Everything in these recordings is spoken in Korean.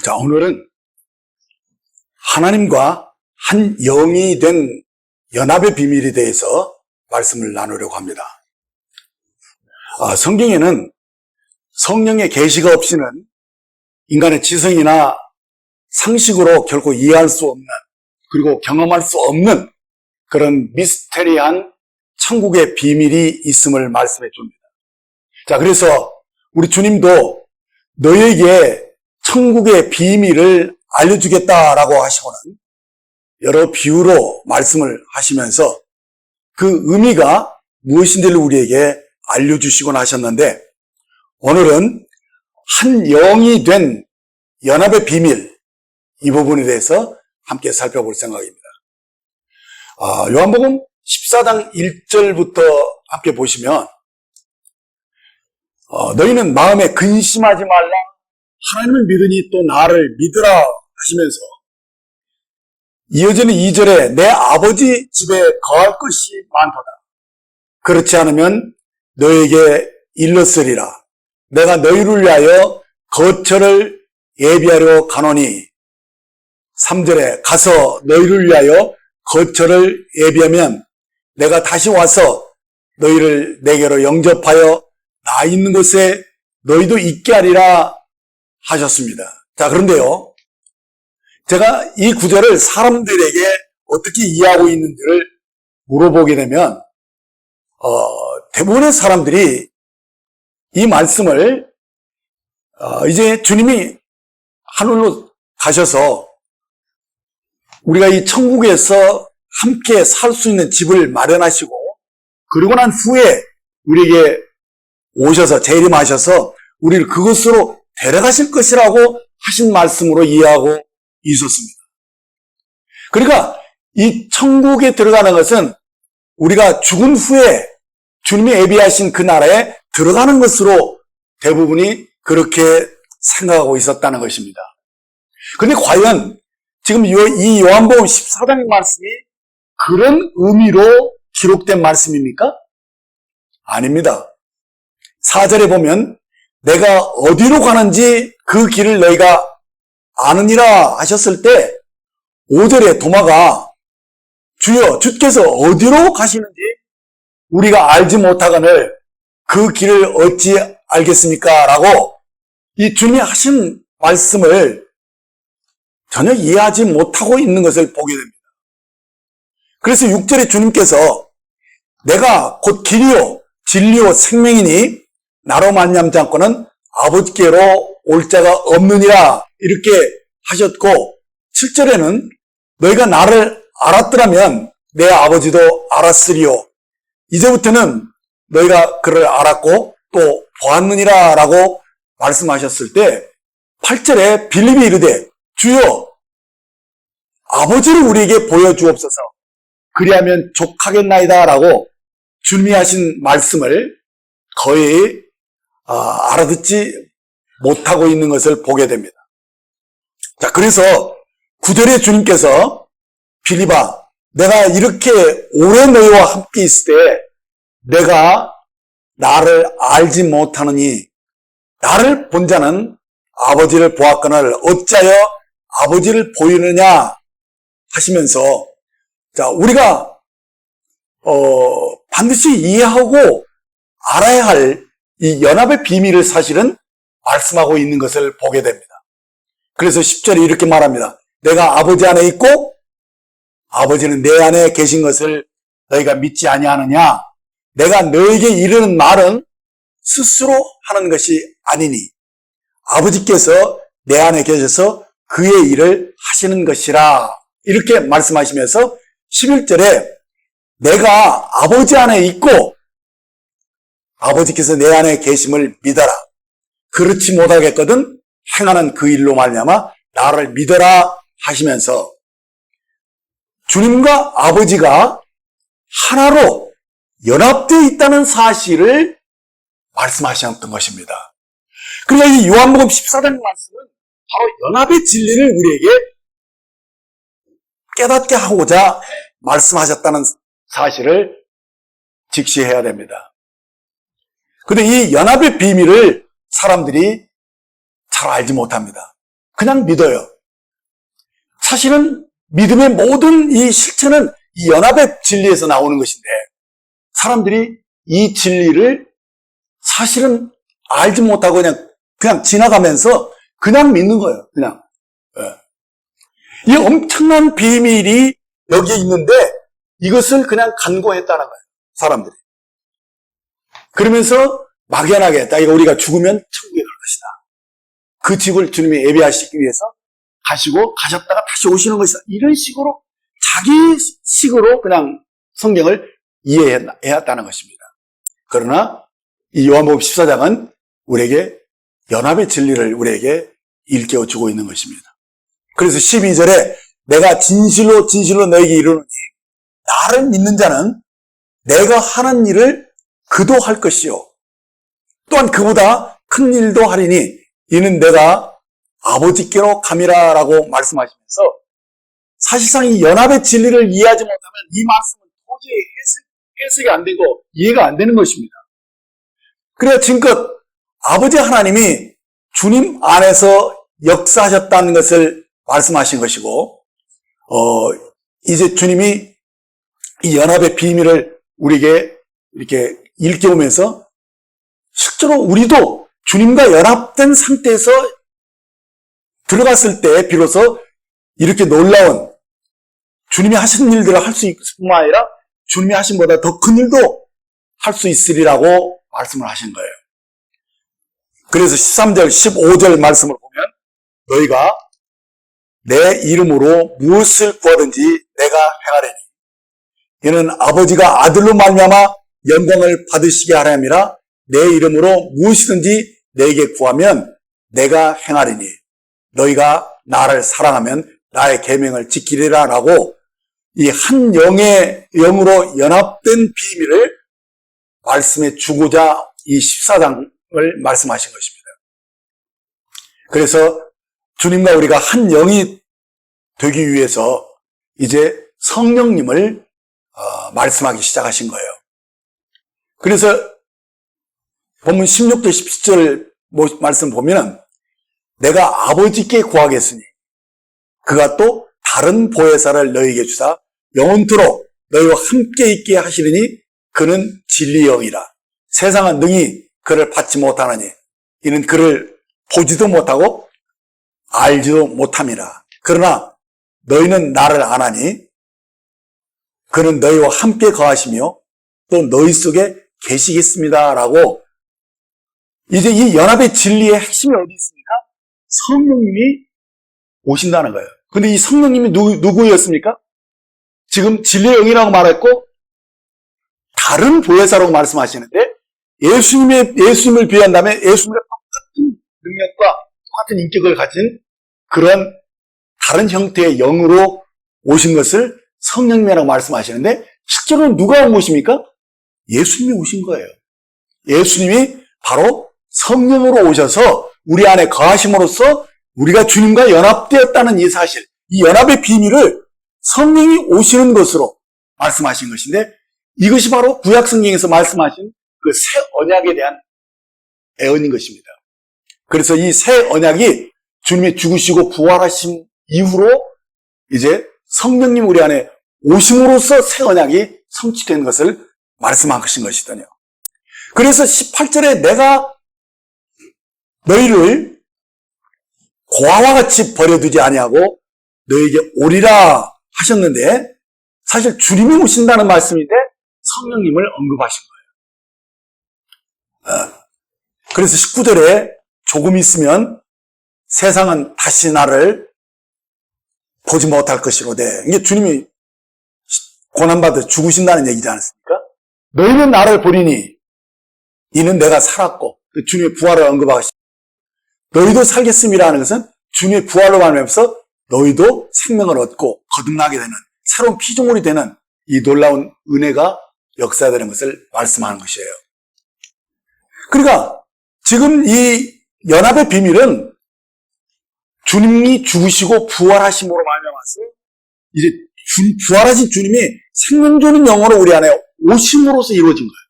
자, 오늘은 하나님과 한 영이 된 연합의 비밀에 대해서 말씀을 나누려고 합니다. 성경에는 성령의 계시가 없이는 인간의 지성이나 상식으로 결코 이해할 수 없는, 그리고 경험할 수 없는 그런 미스테리한 천국의 비밀이 있음을 말씀해 줍니다. 자, 그래서 우리 주님도 너에게 천국의 비밀을 알려주겠다라고 하시고는 여러 비유로 말씀을 하시면서 그 의미가 무엇인지를 우리에게 알려주시곤 하셨는데, 오늘은 한 영이 된 연합의 비밀, 이 부분에 대해서 함께 살펴볼 생각입니다. 요한복음 14장 1절부터 함께 보시면 너희는 마음에 근심하지 말라, 하나님을 믿으니 또 나를 믿으라 하시면서 이어지는 2절에 내 아버지 집에 거할 것이 많도다. 그렇지 않으면 너에게 일렀으리라. 내가 너희를 위하여 거처를 예비하려 가노니, 3절에 가서 너희를 위하여 거처를 예비하면 내가 다시 와서 너희를 내게로 영접하여 나 있는 곳에 너희도 있게 하리라 하셨습니다. 자, 그런데요, 제가 이 구절을 사람들에게 어떻게 이해하고 있는지를 물어보게 되면 대부분의 사람들이 이 말씀을 이제 주님이 하늘로 가셔서 우리가 이 천국에서 함께 살 수 있는 집을 마련하시고, 그러고 난 후에 우리에게 오셔서 재림하셔서 우리를 그것으로 데려가실 것이라고 하신 말씀으로 이해하고 있었습니다. 그러니까 이 천국에 들어가는 것은 우리가 죽은 후에 주님이 예비하신 그 나라에 들어가는 것으로 대부분이 그렇게 생각하고 있었다는 것입니다. 그런데 과연 지금 이 요한복음 14장 말씀이 그런 의미로 기록된 말씀입니까? 아닙니다. 4절에 보면 내가 어디로 가는지 그 길을 너희가 아느니라 하셨을 때, 5절에 도마가 주여 주께서 어디로 가시는지 우리가 알지 못하거늘 그 길을 어찌 알겠습니까? 라고 이 주님이 하신 말씀을 전혀 이해하지 못하고 있는 것을 보게 됩니다. 그래서 6절에 주님께서 내가 곧 길이요 진리요 생명이니 나로 말미암지 않고는 아버지께로 올 자가 없느니라 이렇게 하셨고, 7절에는 너희가 나를 알았더라면 내 아버지도 알았으리요. 이제부터는 너희가 그를 알았고 또 보았느니라 라고 말씀하셨을 때, 8절에 빌립이 이르되 주여 아버지를 우리에게 보여주옵소서 그리하면 족하겠나이다 라고 주님이 하신 말씀을 거의 알아듣지 못하고 있는 것을 보게 됩니다. 자, 그래서 9절에 주님께서 빌립아 내가 이렇게 오래 너희와 함께 있을 때 내가 나를 알지 못하느니 나를 본 자는 아버지를 보았거늘 어찌하여 아버지를 보이느냐 하시면서, 자, 우리가 반드시 이해하고 알아야 할 이 연합의 비밀을 사실은 말씀하고 있는 것을 보게 됩니다. 그래서 10절에 이렇게 말합니다. 내가 아버지 안에 있고 아버지는 내 안에 계신 것을 너희가 믿지 아니하느냐. 내가 너에게 이르는 말은 스스로 하는 것이 아니니 아버지께서 내 안에 계셔서 그의 일을 하시는 것이라 이렇게 말씀하시면서 11절에 내가 아버지 안에 있고 아버지께서 내 안에 계심을 믿어라. 그렇지 못하겠거든 행하는 그 일로 말미암아 나를 믿어라 하시면서 주님과 아버지가 하나로 연합되어 있다는 사실을 말씀하셨던 것입니다. 그러니까 이 요한복음 14장 말씀은 바로 연합의 진리를 우리에게 깨닫게 하고자 말씀하셨다는 사실을 직시해야 됩니다. 그런데 이 연합의 비밀을 사람들이 잘 알지 못합니다. 그냥 믿어요. 사실은 믿음의 모든 이 실체는 이 연합의 진리에서 나오는 것인데 사람들이 이 진리를 사실은 알지 못하고 그냥 지나가면서 그냥 믿는 거예요. 그냥. 이 엄청난 비밀이 여기에 있는데 이것을 그냥 간과했다는 거예요. 사람들이. 그러면서 막연하게 이거 우리가 죽으면 천국에 갈 것이다. 그 집을 주님이 예배하시기 위해서 가셨다가 다시 오시는 것이다. 이런 식으로 자기 식으로 그냥 성경을 이해해왔다는 것입니다. 그러나 이 요한복음 14장은 우리에게 연합의 진리를 우리에게 일깨워 주고 있는 것입니다. 그래서 12절에 내가 진실로 진실로 너에게 이르노니 나를 믿는 자는 내가 하는 일을 그도 할 것이요 또한 그보다 큰 일도 하리니 이는 내가 아버지께로 감이라 라고 말씀하시면서 사실상 이 연합의 진리를 이해하지 못하면 이 말씀은 도저히 해석이 안 되고 이해가 안 되는 것입니다. 그래야 지금껏 아버지 하나님이 주님 안에서 역사하셨다는 것을 말씀하신 것이고 이제 주님이 이 연합의 비밀을 우리에게 이렇게 일깨우면서 실제로 우리도 주님과 연합된 상태에서 들어갔을 때 비로소 이렇게 놀라운 주님이 하신 일들을 할 수 있을 뿐만 아니라 주님이 하신 것보다 더 큰 일도 할 수 있으리라고 말씀을 하신 거예요. 그래서 13절, 15절 말씀을 보면 너희가 내 이름으로 무엇을 구하든지 내가 행하리니 이는 아버지가 아들로 말미암아 영광을 받으시게 하려 함이라 내 이름으로 무엇이든지 내게 구하면 내가 행하리니 너희가 나를 사랑하면 나의 계명을 지키리라 라고 이 한 영의 영으로 연합된 비밀을 말씀해 주고자 이 14장을 말씀하신 것입니다. 그래서 주님과 우리가 한 영이 되기 위해서 이제 성령님을 말씀하기 시작하신 거예요. 그래서 본문 16절 17절 말씀 보면 내가 아버지께 구하겠으니 그가 또 다른 보혜사를 너희에게 주사 영원토록 너희와 함께 있게 하시리니 그는 진리의 영이라. 세상은 능히 그를 받지 못하느니 이는 그를 보지도 못하고 알지도 못함이라. 그러나 너희는 나를 아나니 그는 너희와 함께 거하시며 또 너희 속에 계시겠습니다 라고 이제 이 연합의 진리의 핵심이 어디 있습니까? 성령님이 오신다는 거예요. 근데 이 성령님이 누구였습니까? 지금 진리의 영이라고 말했고 다른 보혜사라고 말씀하시는데 예수님을 비유한다면 예수님과 똑같은 능력과 똑같은 인격을 가진 그런 다른 형태의 영으로 오신 것을 성령님이라고 말씀하시는데 실제로는 누가 온 것입니까? 예수님이 오신 거예요. 예수님이 바로 성령으로 오셔서 우리 안에 거하심으로써 우리가 주님과 연합되었다는 이 사실, 이 연합의 비밀을 성령이 오시는 것으로 말씀하신 것인데 이것이 바로 구약 성경에서 말씀하신 그 새 언약에 대한 애언인 것입니다. 그래서 이 새 언약이 주님이 죽으시고 부활하신 이후로 이제 성령님 우리 안에 오심으로써 새 언약이 성취된 것을 말씀하신 것이더니요. 그래서 18절에 내가 너희를 고아와 같이 버려두지 아니하고 너희에게 오리라 하셨는데 사실 주님이 오신다는 말씀인데 성령님을 언급하신 거예요. 그래서 19절에 조금 있으면 세상은 다시 나를 보지 못할 것이로되 이게 주님이 고난받아 죽으신다는 얘기지 않습니까? 너희는 나를 보리니 이는 내가 살았고 주님의 부활을 언급하시고 너희도 살겠음이라는 것은 주님의 부활로 말미암아서 너희도 생명을 얻고 거듭나게 되는 새로운 피조물이 되는 이 놀라운 은혜가 역사되는 것을 말씀하는 것이에요. 그러니까 지금 이 연합의 비밀은 주님이 죽으시고 부활하심으로 말미암아서 이제 부활하신 주님이 생명 주는 영으로 우리 안에 오심으로써 이루어진 거예요.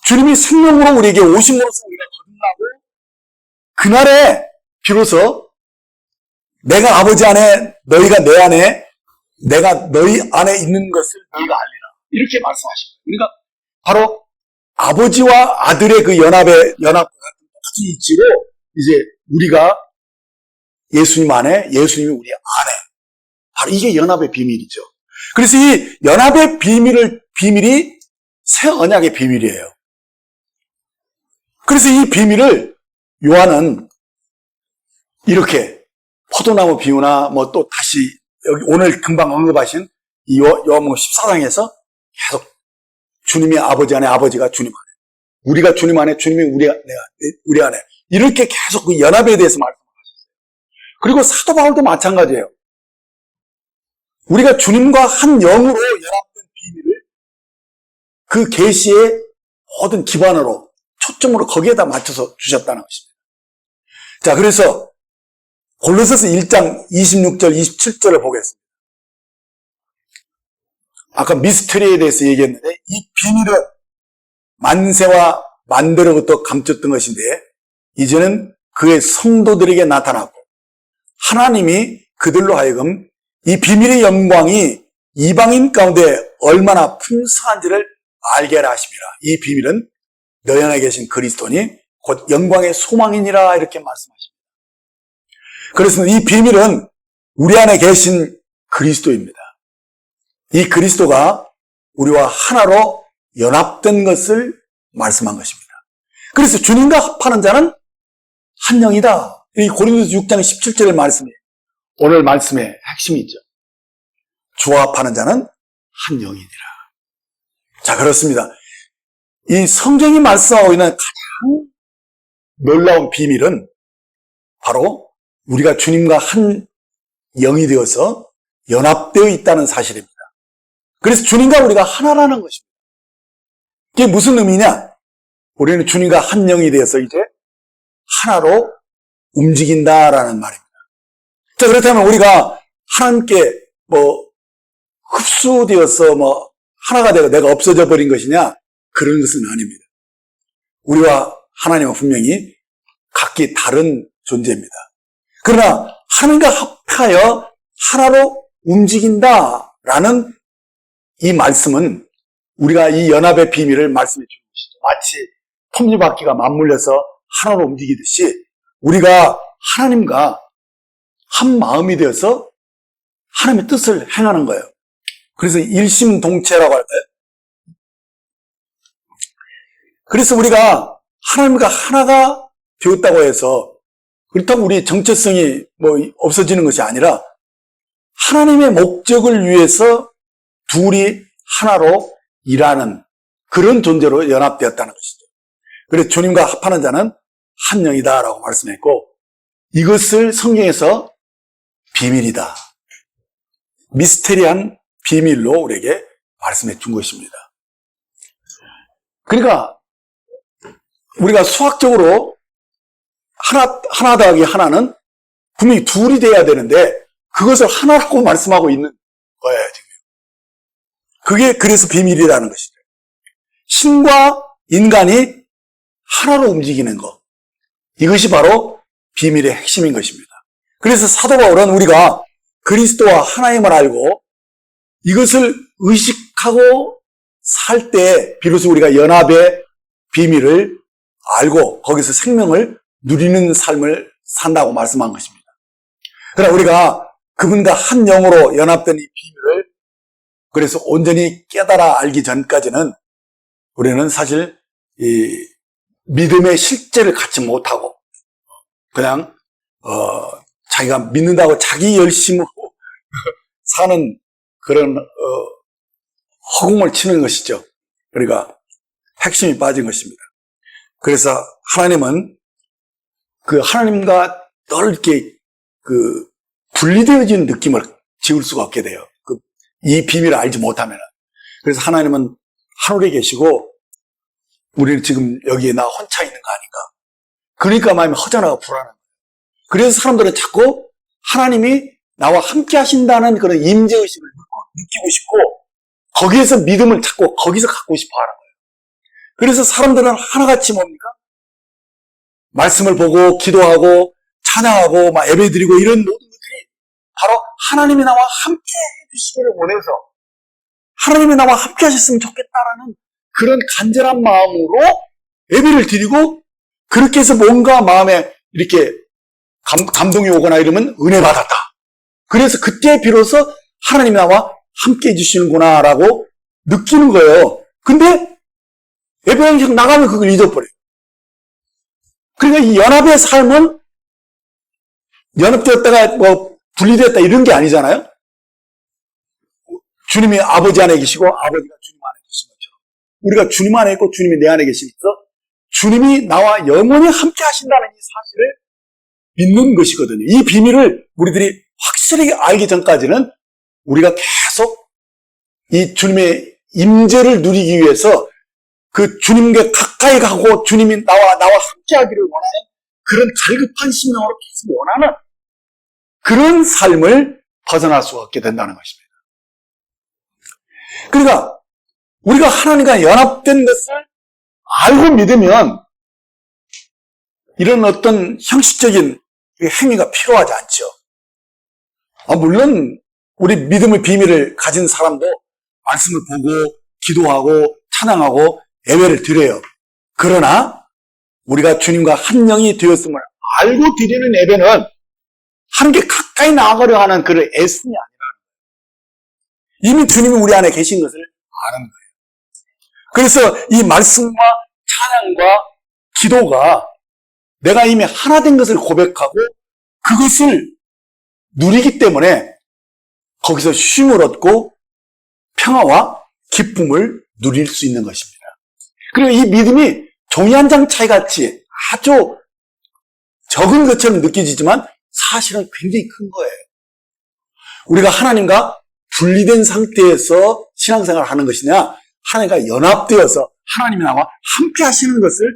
주님이 생명으로 우리에게 오심으로써 우리가 거듭나고 그날에 비로소 내가 아버지 안에, 너희가 내 안에, 내가 너희 안에 있는 것을 너희가 알리라. 이렇게 말씀하신 거예요. 그러니까 바로 아버지와 아들의 그 연합과 같은 똑같은 이치로 이제 우리가 예수님 안에, 예수님이 우리 안에. 바로 이게 연합의 비밀이죠. 그래서 이 연합의 비밀이 새 언약의 비밀이에요. 그래서 이 비밀을 요한은 이렇게 포도나무 비유나 뭐 또 다시 여기 오늘 금방 언급하신 이 요한복음 14장에서 계속 주님이 아버지 안에, 아버지가 주님 안에, 우리가 주님 안에, 주님이 우리 안에 이렇게 계속 그 연합에 대해서 말씀하셨어요. 그리고 사도 바울도 마찬가지예요. 우리가 주님과 한 영으로 연합된 비밀을 그 계시의 모든 기반으로 초점으로 거기에다 맞춰서 주셨다는 것입니다. 자, 그래서 골로새서 1장 26절, 27절을 보겠습니다. 아까 미스터리에 대해서 얘기했는데 이 비밀은 만세와 만대로부터 감췄던 것인데 이제는 그의 성도들에게 나타났고 하나님이 그들로 하여금 이 비밀의 영광이 이방인 가운데 얼마나 풍성한지를 알게 하라 하심이라. 이 비밀은 너희 안에 계신 그리스도니 곧 영광의 소망이니라 이렇게 말씀하십니다. 그래서 이 비밀은 우리 안에 계신 그리스도입니다. 이 그리스도가 우리와 하나로 연합된 것을 말씀한 것입니다. 그래서 주님과 합하는 자는 한 영이다. 이 고린도서 6장 17절의 말씀이에요. 오늘 말씀의 핵심이 있죠. 주와 합하는 자는 한 영이니라. 자, 그렇습니다. 이 성경이 말씀하고 있는 가장 놀라운 비밀은 바로 우리가 주님과 한 영이 되어서 연합되어 있다는 사실입니다. 그래서 주님과 우리가 하나라는 것입니다. 이게 무슨 의미냐? 우리는 주님과 한 영이 되어서 이제 하나로 움직인다라는 말입니다. 자, 그렇다면 우리가 하나님께 흡수되어서 하나가 되고 내가 없어져 버린 것이냐? 그런 것은 아닙니다. 우리와 하나님은 분명히 각기 다른 존재입니다. 그러나 하나님과 합하여 하나로 움직인다라는 이 말씀은 우리가 이 연합의 비밀을 말씀해 주는 것이죠. 마치 톱니바퀴가 맞물려서 하나로 움직이듯이 우리가 하나님과 한 마음이 되어서 하나님의 뜻을 행하는 거예요. 그래서 일심동체라고 할까요? 그래서 우리가 하나님과 하나가 되었다고 해서 그렇다고 우리 정체성이 없어지는 것이 아니라 하나님의 목적을 위해서 둘이 하나로 일하는 그런 존재로 연합되었다는 것이죠. 그래서 주님과 합하는 자는 한 영이다라고 말씀했고 이것을 성경에서 비밀이다. 미스테리한 비밀로 우리에게 말씀해 준 것입니다. 그러니까 우리가 수학적으로 하나 더하기 하나는 분명히 둘이 돼야 되는데 그것을 하나라고 말씀하고 있는 거예요, 지금. 그게 그래서 비밀이라는 것이죠. 신과 인간이 하나로 움직이는 것. 이것이 바로 비밀의 핵심인 것입니다. 그래서 사도 바울은 우리가 그리스도와 하나임을 알고 이것을 의식하고 살 때 비로소 우리가 연합의 비밀을 알고 거기서 생명을 누리는 삶을 산다고 말씀한 것입니다. 그러나 우리가 그분과 한 영으로 연합된 이 비밀을 그래서 온전히 깨달아 알기 전까지는 우리는 사실 이 믿음의 실제를 갖지 못하고 그냥 자기가 믿는다고 자기 열심으로 사는 그런 허공을 치는 것이죠. 그러니까 핵심이 빠진 것입니다. 그래서 하나님은 그 하나님과 늘 이렇게 그 분리되어지는 느낌을 지울 수가 없게 돼요. 이 비밀을 알지 못하면. 그래서 하나님은 하늘에 계시고 우리는 지금 여기에 나 혼자 있는 거 아닌가. 그러니까 마음이 허전하고 불안한 거예요. 그래서 사람들은 자꾸 하나님이 나와 함께 하신다는 그런 임재의식을 느끼고 싶고 거기에서 믿음을 찾고 거기서 갖고 싶어 하는 거예요. 그래서 사람들은 하나같이 뭡니까? 말씀을 보고 기도하고 찬양하고 막 예배드리고 이런 모든 것들이 바로 하나님이 나와 함께 해주시기를 원해서 하나님이 나와 함께 하셨으면 좋겠다라는 그런 간절한 마음으로 예배를 드리고 그렇게 해서 뭔가 마음에 이렇게 감동이 오거나 이러면 은혜 받았다. 그래서 그때 비로소 하나님이 나와 함께 해주시는구나 라고 느끼는 거예요. 근데 예배당에서 나가면 그걸 잊어버려요. 그러니까 이 연합의 삶은 연합되었다가 뭐 분리되었다 이런 게 아니잖아요. 주님이 아버지 안에 계시고 아버지가 주님 안에 계신 것처럼 우리가 주님 안에 있고 주님이 내 안에 계시면서 주님이 나와 영원히 함께 하신다는 이 사실을 믿는 것이거든요. 이 비밀을 우리들이 확실히 알기 전까지는 우리가 계속 이 주님의 임재를 누리기 위해서 그 주님께 가까이 가고 주님이 나와 함께 하기를 원하는 그런 갈급한 심령으로 계속 원하는 그런 삶을 벗어날 수가 없게 된다는 것입니다. 그러니까 우리가 하나님과 연합된 것을 알고 믿으면 이런 어떤 형식적인 행위가 필요하지 않죠. 물론 우리 믿음의 비밀을 가진 사람도 말씀을 보고 기도하고 찬양하고 예배를 드려요. 그러나 우리가 주님과 한 영이 되었음을 알고 드리는 예배는 하나님께 가까이 나아가려 하는 그런 애씀이 아니라 이미 주님이 우리 안에 계신 것을 아는 거예요. 그래서 이 말씀과 찬양과 기도가 내가 이미 하나 된 것을 고백하고 그것을 누리기 때문에 거기서 쉼을 얻고 평화와 기쁨을 누릴 수 있는 것입니다. 그리고 이 믿음이 종이 한 장 차이 같이 아주 적은 것처럼 느껴지지만 사실은 굉장히 큰 거예요. 우리가 하나님과 분리된 상태에서 신앙생활을 하는 것이냐 하나님과 연합되어서 하나님이 나와 함께 하시는 것을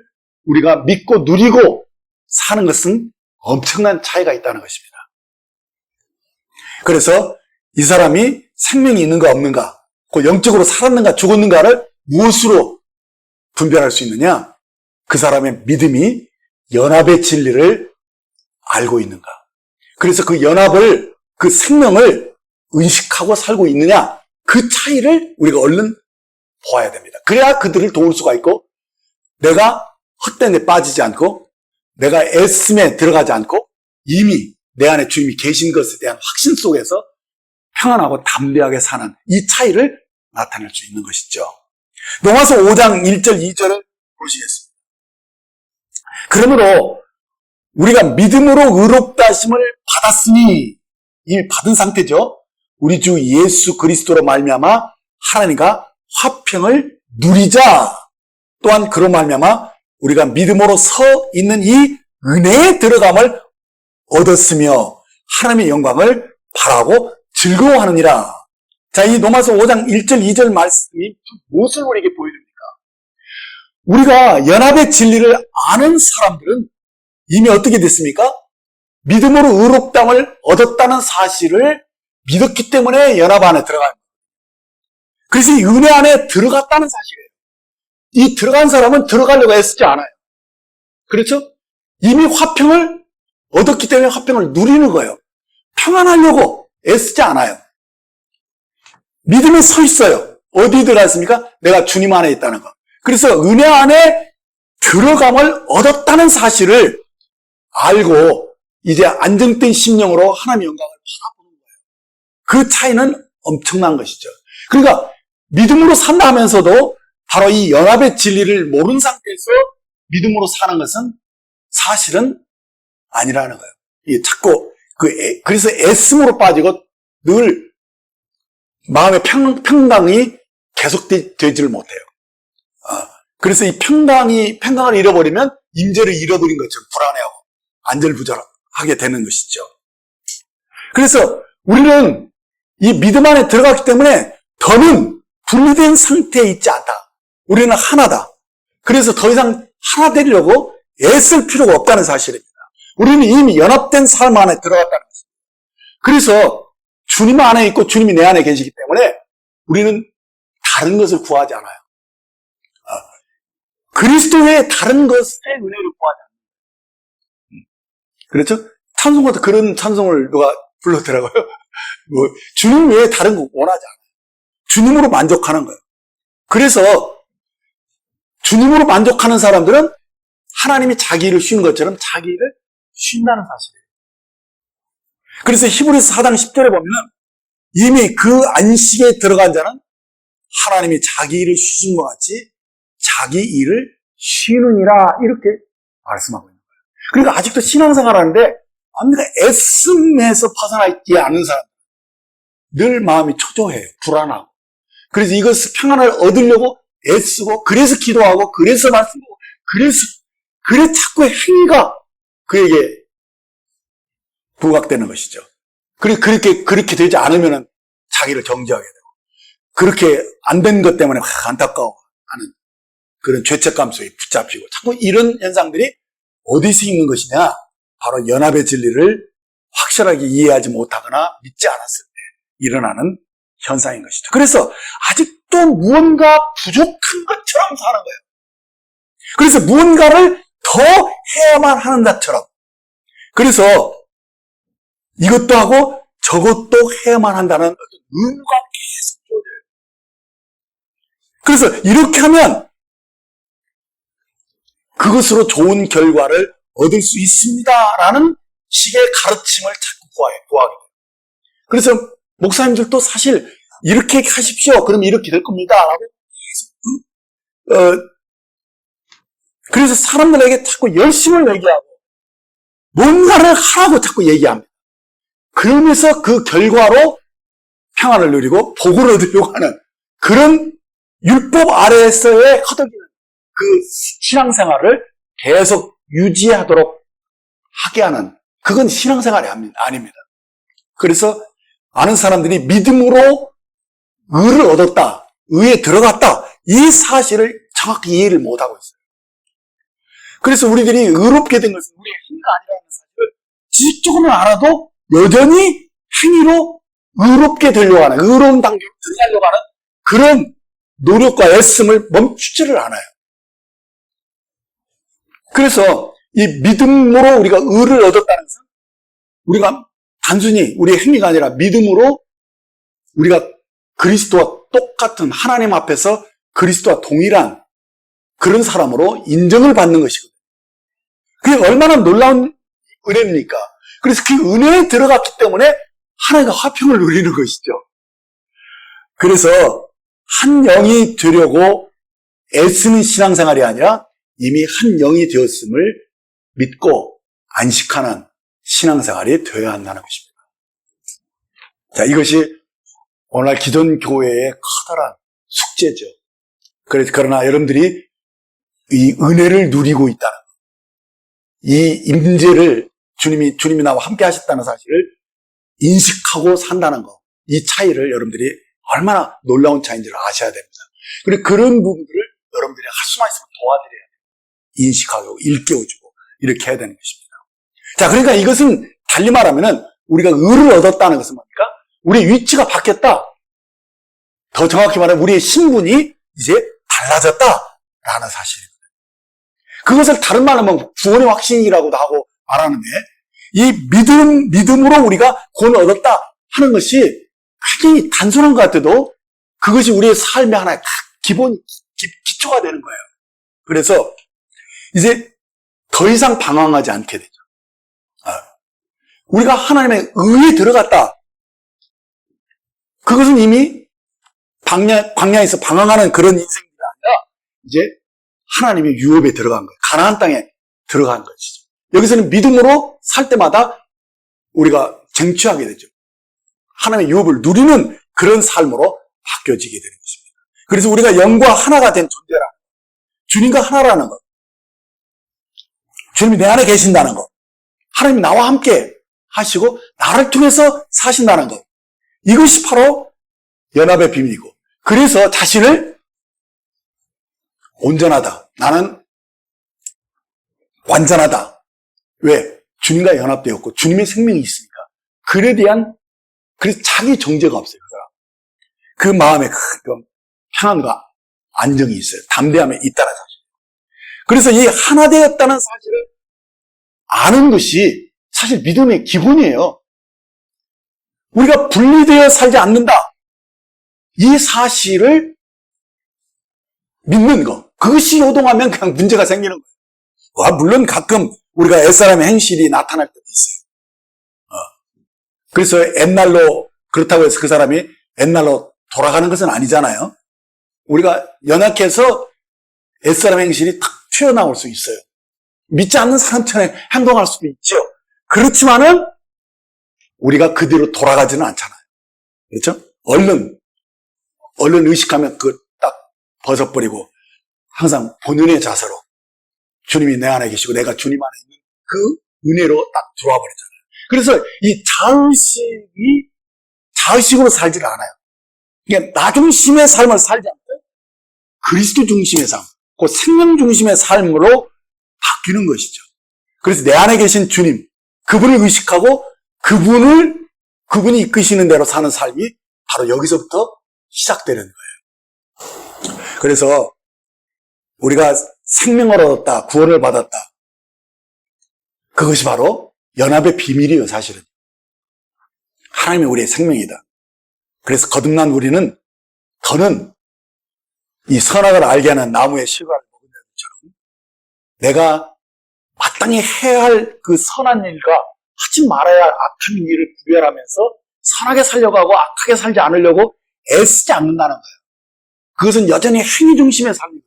우리가 믿고 누리고 사는 것은 엄청난 차이가 있다는 것입니다. 그래서 이 사람이 생명이 있는가 없는가, 영적으로 살았는가 죽었는가를 무엇으로 분별할 수 있느냐? 그 사람의 믿음이 연합의 진리를 알고 있는가. 그래서 그 연합을, 그 생명을 의식하고 살고 있느냐? 그 차이를 우리가 얼른 보아야 됩니다. 그래야 그들을 도울 수가 있고 내가 헛된 데 빠지지 않고 내가 애씀에 들어가지 않고 이미 내 안에 주님이 계신 것에 대한 확신 속에서 평안하고 담대하게 사는 이 차이를 나타낼 수 있는 것이죠. 로마서 5장 1절 2절을 보시겠습니다. 그러므로 우리가 믿음으로 의롭다 하심을 받았으니 이미 받은 상태죠. 우리 주 예수 그리스도로 말미암아 하나님과 화평을 누리자. 또한 그로 말미암아 우리가 믿음으로 서 있는 이 은혜에 들어감을 얻었으며 하나님의 영광을 바라고 즐거워하느니라. 자, 이 로마서 5장 1절 2절 말씀이 무엇을 우리에게 보여줍니까? 우리가 연합의 진리를 아는 사람들은 이미 어떻게 됐습니까? 믿음으로 의롭다함을 얻었다는 사실을 믿었기 때문에 연합 안에 들어가는 거예요. 그래서 이 은혜 안에 들어갔다는 사실이에요. 이 들어간 사람은 들어가려고 애쓰지 않아요. 그렇죠? 이미 화평을 얻었기 때문에 화평을 누리는 거예요. 평안하려고 애쓰지 않아요. 믿음에 서 있어요. 어디 들어갔습니까? 내가 주님 안에 있다는 거. 그래서 은혜 안에 들어감을 얻었다는 사실을 알고 이제 안정된 심령으로 하나님의 영광을 바라보는 거예요. 그 차이는 엄청난 것이죠. 그러니까 믿음으로 산다 하면서도 바로 이 연합의 진리를 모르는 상태에서 믿음으로 사는 것은 사실은 아니라는 거예요. 이게 자꾸 그래서 애씀으로 빠지고 늘 마음의 평강이 계속되지를 못해요. 그래서 이 평강을 잃어버리면 임재를 잃어버린 것처럼 불안해하고 안절부절하게 되는 것이죠. 그래서 우리는 이 믿음 안에 들어갔기 때문에 더는 분리된 상태에 있지 않다. 우리는 하나다. 그래서 더 이상 하나 되려고 애쓸 필요가 없다는 사실입니다. 우리는 이미 연합된 삶 안에 들어갔다는 것입니다. 그래서 주님 안에 있고 주님이 내 안에 계시기 때문에 우리는 다른 것을 구하지 않아요. 그리스도 외에 다른 것의 은혜를 구하지 않아요. 그렇죠? 찬송가도 그런 찬송을 누가 불렀더라고요. 뭐 주님 외에 다른 거 원하지 않아요. 주님으로 만족하는 거예요. 그래서 주님으로 만족하는 사람들은 하나님이 자기를 쉬는 것처럼 자기를 쉰다는 사실이에요. 그래서 히브리서 4장 10절에 보면은 이미 그 안식에 들어간 자는 하나님이 자기 일을 쉬신 것 같이 자기 일을 쉬느니라 이렇게 말씀하고 있는 거예요. 그러니까 아직도 신앙생활 하는데 언니가 애씀에서 벗어나 있지 않은 사람 늘 마음이 초조해요. 불안하고. 그래서 이것을 평안을 얻으려고 애쓰고 그래서 기도하고 그래서 말씀하고 그래서 자꾸 행위가 그에게 부각되는 것이죠. 그렇게 되지 않으면 자기를 정죄하게 되고 그렇게 안 된 것 때문에 안타까워하는 그런 죄책감 속에 붙잡히고 자꾸 이런 현상들이 어디서 있는 것이냐? 바로 연합의 진리를 확실하게 이해하지 못하거나 믿지 않았을 때 일어나는 현상인 것이죠. 그래서 아직도 무언가 부족한 것처럼 사는 거예요. 그래서 무언가를 더 해야만 하는 자처럼. 그래서 이것도 하고 저것도 해야만 한다는 어떤 의무가 계속 주어져요. 그래서 이렇게 하면 그것으로 좋은 결과를 얻을 수 있습니다라는 식의 가르침을 자꾸 구하게 돼요. 그래서 목사님들도 사실 이렇게 하십시오. 그럼 이렇게 될 겁니다. 라고 그래서 사람들에게 자꾸 열심을 얘기하고 뭔가를 하라고 자꾸 얘기합니다. 그러면서 그 결과로 평안을 누리고 복을 얻으려고 하는 그런 율법 아래에서의 허덕이는 그 신앙생활을 계속 유지하도록 하게 하는 그건 신앙생활이 아닙니다. 그래서 많은 사람들이 믿음으로 의를 얻었다, 의에 들어갔다 이 사실을 정확히 이해를 못하고 있어요. 그래서 우리들이 의롭게 된 것은 우리의 행위가 아니라는 사실을 지식적으로는 알아도 여전히 행위로 의롭게 되려고 하는 의로운 단계로 들어가려고 하는 그런 노력과 애씀을 멈추지를 않아요. 그래서 이 믿음으로 우리가 의를 얻었다는 것은 우리가 단순히 우리의 행위가 아니라 믿음으로 우리가 그리스도와 똑같은 하나님 앞에서 그리스도와 동일한 그런 사람으로 인정을 받는 것이거든요. 그게 얼마나 놀라운 은혜입니까? 그래서 그 은혜에 들어갔기 때문에 하나님과 화평을 누리는 것이죠. 그래서 한 영이 되려고 애쓰는 신앙생활이 아니라 이미 한 영이 되었음을 믿고 안식하는 신앙생활이 되어야 한다는 것입니다. 자, 이것이 오늘 기존 교회의 커다란 숙제죠. 그러나 여러분들이 이 은혜를 누리고 있다는 것, 이 임재를 주님이 나와 함께 하셨다는 사실을 인식하고 산다는 것, 이 차이를 여러분들이 얼마나 놀라운 차이인지를 아셔야 됩니다. 그리고 그런 부분들을 여러분들이 할 수만 있으면 도와드려야 돼요. 인식하고 일깨워주고 이렇게 해야 되는 것입니다. 자, 그러니까 이것은 달리 말하면은 우리가 의를 얻었다는 것은 뭡니까? 우리의 위치가 바뀌었다. 더 정확히 말하면 우리의 신분이 이제 달라졌다라는 사실입니다. 그것을 다른 말로 하면 구원의 확신이라고도 하고 말하는데 이 믿음으로 우리가 구원을 얻었다 하는 것이 굉장히 단순한 것 같아도 그것이 우리의 삶의 하나의 기초가 되는 거예요. 그래서 이제 더 이상 방황하지 않게 되죠. 우리가 하나님의 의에 들어갔다. 그것은 이미 광야에서 방황하는 그런 인생이 아니라 이제 하나님의 유업에 들어간 거예요. 가나안 땅에 들어간 것이죠. 여기서는 믿음으로 살 때마다 우리가 쟁취하게 되죠. 하나님의 유업을 누리는 그런 삶으로 바뀌어지게 되는 것입니다. 그래서 우리가 영과 하나가 된 존재라는 것, 주님과 하나라는 것, 주님이 내 안에 계신다는 것, 하나님이 나와 함께 하시고 나를 통해서 사신다는 것, 이것이 바로 연합의 비밀이고, 그래서 자신을 온전하다, 나는 완전하다. 왜? 주님과 연합되었고 주님의 생명이 있으니까. 그래서 자기 정죄가 없어요. 그 마음에 큰 평안과 안정이 있어요. 담대함에 있다는 사실. 그래서 이 하나 되었다는 사실을 아는 것이 사실 믿음의 기본이에요. 우리가 분리되어 살지 않는다. 이 사실을 믿는 거. 그것이 요동하면 그냥 문제가 생기는 거예요. 물론 가끔 우리가 옛사람의 행실이 나타날 때도 있어요. 그래서 옛날로, 그렇다고 해서 그 사람이 옛날로 돌아가는 것은 아니잖아요. 우리가 연약해서 옛사람 행실이 탁 튀어나올 수 있어요. 믿지 않는 사람처럼 행동할 수도 있죠. 그렇지만은 우리가 그대로 돌아가지는 않잖아요. 그렇죠? 얼른 의식하면 그 딱 벗어버리고 항상 본연의 자세로 주님이 내 안에 계시고 내가 주님 안에 있는 그 은혜로 딱 들어와 버리잖아요. 그래서 이 자의식으로 살지를 않아요. 그러니까 나 중심의 삶을 살지 않고 그리스도 중심의 삶, 그 생명 중심의 삶으로 바뀌는 것이죠. 그래서 내 안에 계신 주님, 그분을 의식하고 그분이 이끄시는 대로 사는 삶이 바로 여기서부터 시작되는 거예요. 그래서 우리가 생명을 얻었다, 구원을 받았다. 그것이 바로 연합의 비밀이에요, 사실은. 하나님이 우리의 생명이다. 그래서 거듭난 우리는 더는 이 선악을 알게 하는 나무의 실과를 먹은 것처럼 내가 마땅히 해야 할 그 선한 일과 하지 말아야 할 악한 일을 구별하면서 선하게 살려고 하고 악하게 살지 않으려고 애쓰지 않는다는 거예요. 그것은 여전히 행위 중심의 삶입니다.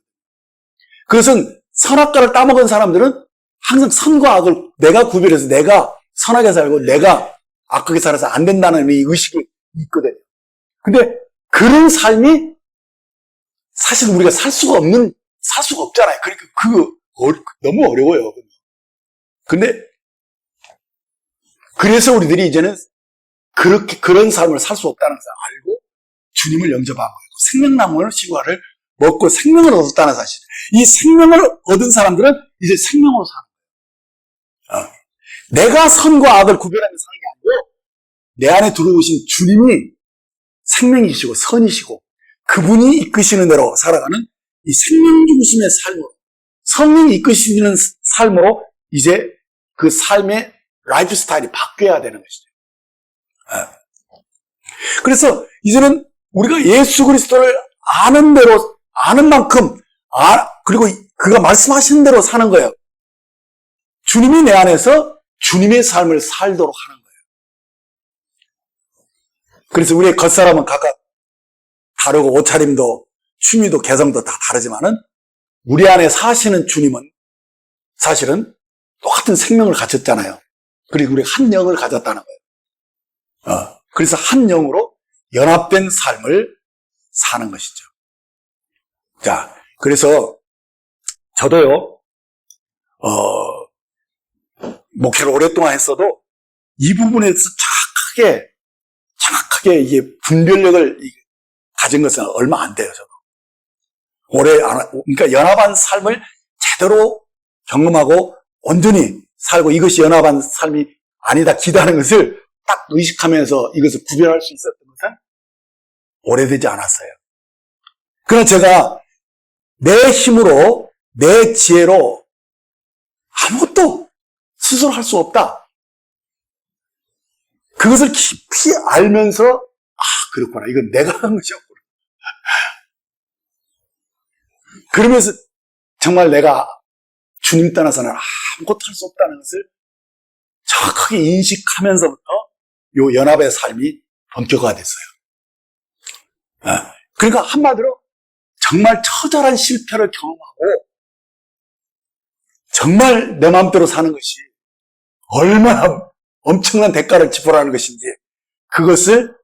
그것은 선악과를 따먹은 사람들은 항상 선과 악을 내가 구별해서 내가 선하게 살고 내가 악하게 살아서 안 된다는 이 의식이 있거든요. 근데 그런 삶이 사실 우리가 살 수가 없잖아요. 그러니까 너무 어려워요. 근데 그래서 우리들이 이제는 그런 삶을 살 수 없다는 것을 알고 주님을 영접한 거예요. 생명나무의 실과를 먹고 생명을 얻었다는 사실. 이 생명을 얻은 사람들은 이제 생명으로 사는 거예요. 내가 선과 악을 구별하며 사는 게 아니고 내 안에 들어오신 주님이 생명이시고 선이시고 그분이 이끄시는 대로 살아가는 이 생명 중심의 삶으로, 성령이 이끄시는 삶으로 이제 그 삶의 라이프 스타일이 바뀌어야 되는 것이죠. 그래서 이제는 우리가 예수 그리스도를 아는 대로, 아는 만큼, 그리고 그가 말씀하시는 대로 사는 거예요. 주님이 내 안에서 주님의 삶을 살도록 하는 거예요. 그래서 우리의 겉사람은 각각 다르고 옷차림도 취미도 개성도 다 다르지만은 우리 안에 사시는 주님은 사실은 똑같은 생명을 가졌잖아요. 그리고 우리 한 영을 가졌다는 거예요. 그래서 한 영으로 연합된 삶을 사는 것이죠. 자, 그래서 저도요, 목회를 오랫동안 했어도 이 부분에서 정확하게 이게 분별력을 가진 것은 얼마 안 돼요, 저도. 그러니까 연합한 삶을 제대로 경험하고 온전히 살고 이것이 연합한 삶이 아니다, 기다는 것을 딱 의식하면서 이것을 구별할 수 있었던 것은 오래되지 않았어요. 그러나 제가 내 힘으로, 내 지혜로 아무것도 스스로 할 수 없다. 그것을 깊이 알면서 그렇구나. 이건 내가 한 것이었구나. 그러면서 정말 내가 주님 떠나서는 아무것도 할 수 없다는 것을 정확하게 인식하면서부터 이 연합의 삶이 본격화됐어요. 그러니까 한마디로 정말 처절한 실패를 경험하고 정말 내 마음대로 사는 것이 얼마나 엄청난 대가를 지불하는 것인지 그것을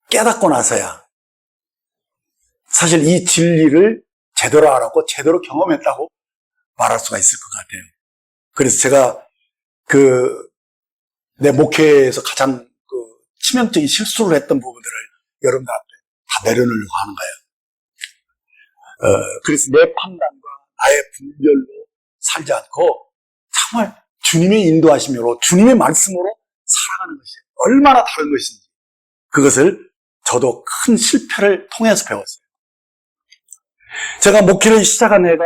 깨닫고 나서야 사실 이 진리를 제대로 알았고 제대로 경험했다고 말할 수가 있을 것 같아요. 그래서 제가 내 목회에서 가장 치명적인 실수를 했던 부분들을 여러분들 앞에 다 내려놓으려고 하는 거예요. 그래서 내 판단과 나의 분별로 살지 않고 정말 주님의 인도하심으로 주님의 말씀으로 살아가는 것이 얼마나 다른 것인지 그것을 저도 큰 실패를 통해서 배웠어요. 제가 목회를 시작한 해가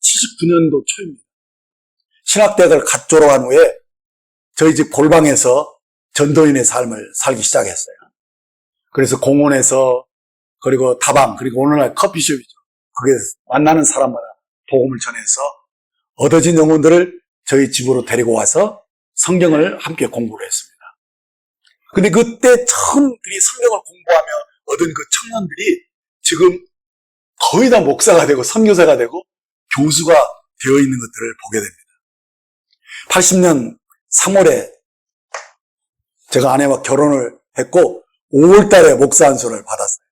79년도 초입니다. 신학대학을 갓 졸업한 후에 저희 집 골방에서 전도인의 삶을 살기 시작했어요. 그래서 공원에서, 그리고 다방, 그리고 오늘날 커피숍이죠. 거기에 만나는 사람마다 복음을 전해서 얻어진 영혼들을 저희 집으로 데리고 와서 성경을 함께 공부를 했습니다. 근데 그때 처음 이 성경을 공부하며 얻은 그 청년들이 지금 거의 다 목사가 되고 선교사가 되고 교수가 되어 있는 것들을 보게 됩니다. 80년 3월에 제가 아내와 결혼을 했고 5월 달에 목사 안수를 받았어요.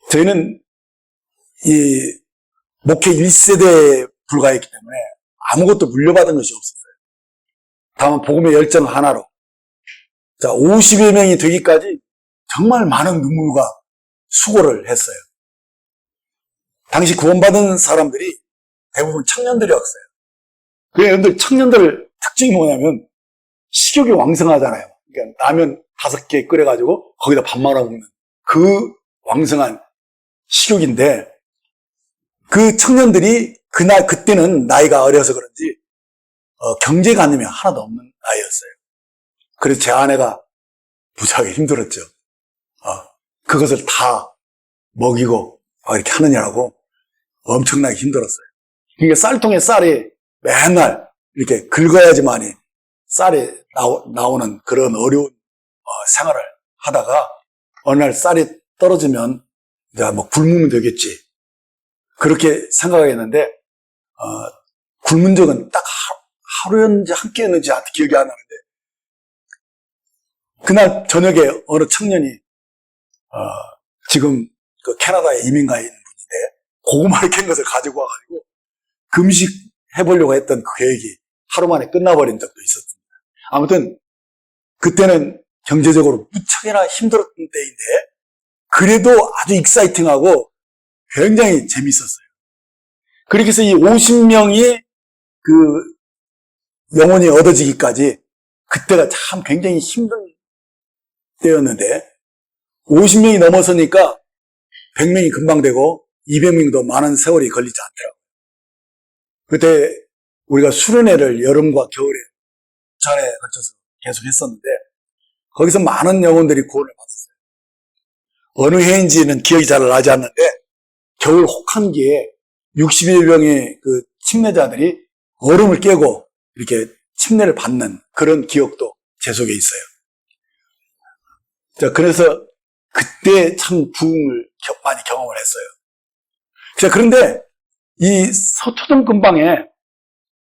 저희는 이 목회 1세대에 불과했기 때문에 아무것도 물려받은 것이 없었어요. 다만 복음의 열정 하나로. 자, 50여 명이 되기까지 정말 많은 눈물과 수고를 했어요. 당시 구원받은 사람들이 대부분 청년들이었어요. 그런데 청년들 특징이 뭐냐면 식욕이 왕성하잖아요. 그러니까 라면 5개 끓여가지고 거기다 밥 말아 먹는 그 왕성한 식욕인데 그 청년들이 그때는 나이가 어려서 그런지 경제관념이 하나도 없는 나이였어요. 그래서 제 아내가 무지하게 힘들었죠. 그것을 다 먹이고 이렇게 하느냐고 엄청나게 힘들었어요. 그러니까 쌀통에 쌀이 맨날 이렇게 긁어야지만이 쌀이 나오는 그런 어려운 생활을 하다가 어느 날 쌀이 떨어지면 이제 뭐 굶으면 되겠지. 그렇게 생각했는데 굶은 적은 딱 하루였는지 한 끼였는지 기억이 안 나는데 그날 저녁에 어느 청년이 지금 그 캐나다에 이민 가 있는 분인데 고구마를 캔 것을 가지고 와가지고 금식 해보려고 했던 그 계획이 하루 만에 끝나버린 적도 있었습니다. 아무튼 그때는 경제적으로 무척이나 힘들었던 때인데 그래도 아주 익사이팅하고 굉장히 재밌었어요. 그렇게 해서 이 50명이 그 영혼이 얻어지기까지 그때가 참 굉장히 힘든 때였는데 50명이 넘어서니까 100명이 금방 되고 200명도 많은 세월이 걸리지 않더라고요. 그때 우리가 수련회를 여름과 겨울에 차례에 걸쳐서 계속 했었는데 거기서 많은 영혼들이 구원을 받았어요. 어느 해인지는 기억이 잘 나지 않는데 겨울 혹한기에 60여 명의 그 침례자들이 얼음을 깨고 이렇게 침례를 받는 그런 기억도 제 속에 있어요. 자, 그래서 그때 참 부흥을 많이 경험을 했어요. 자, 그런데 이 서초동 근방에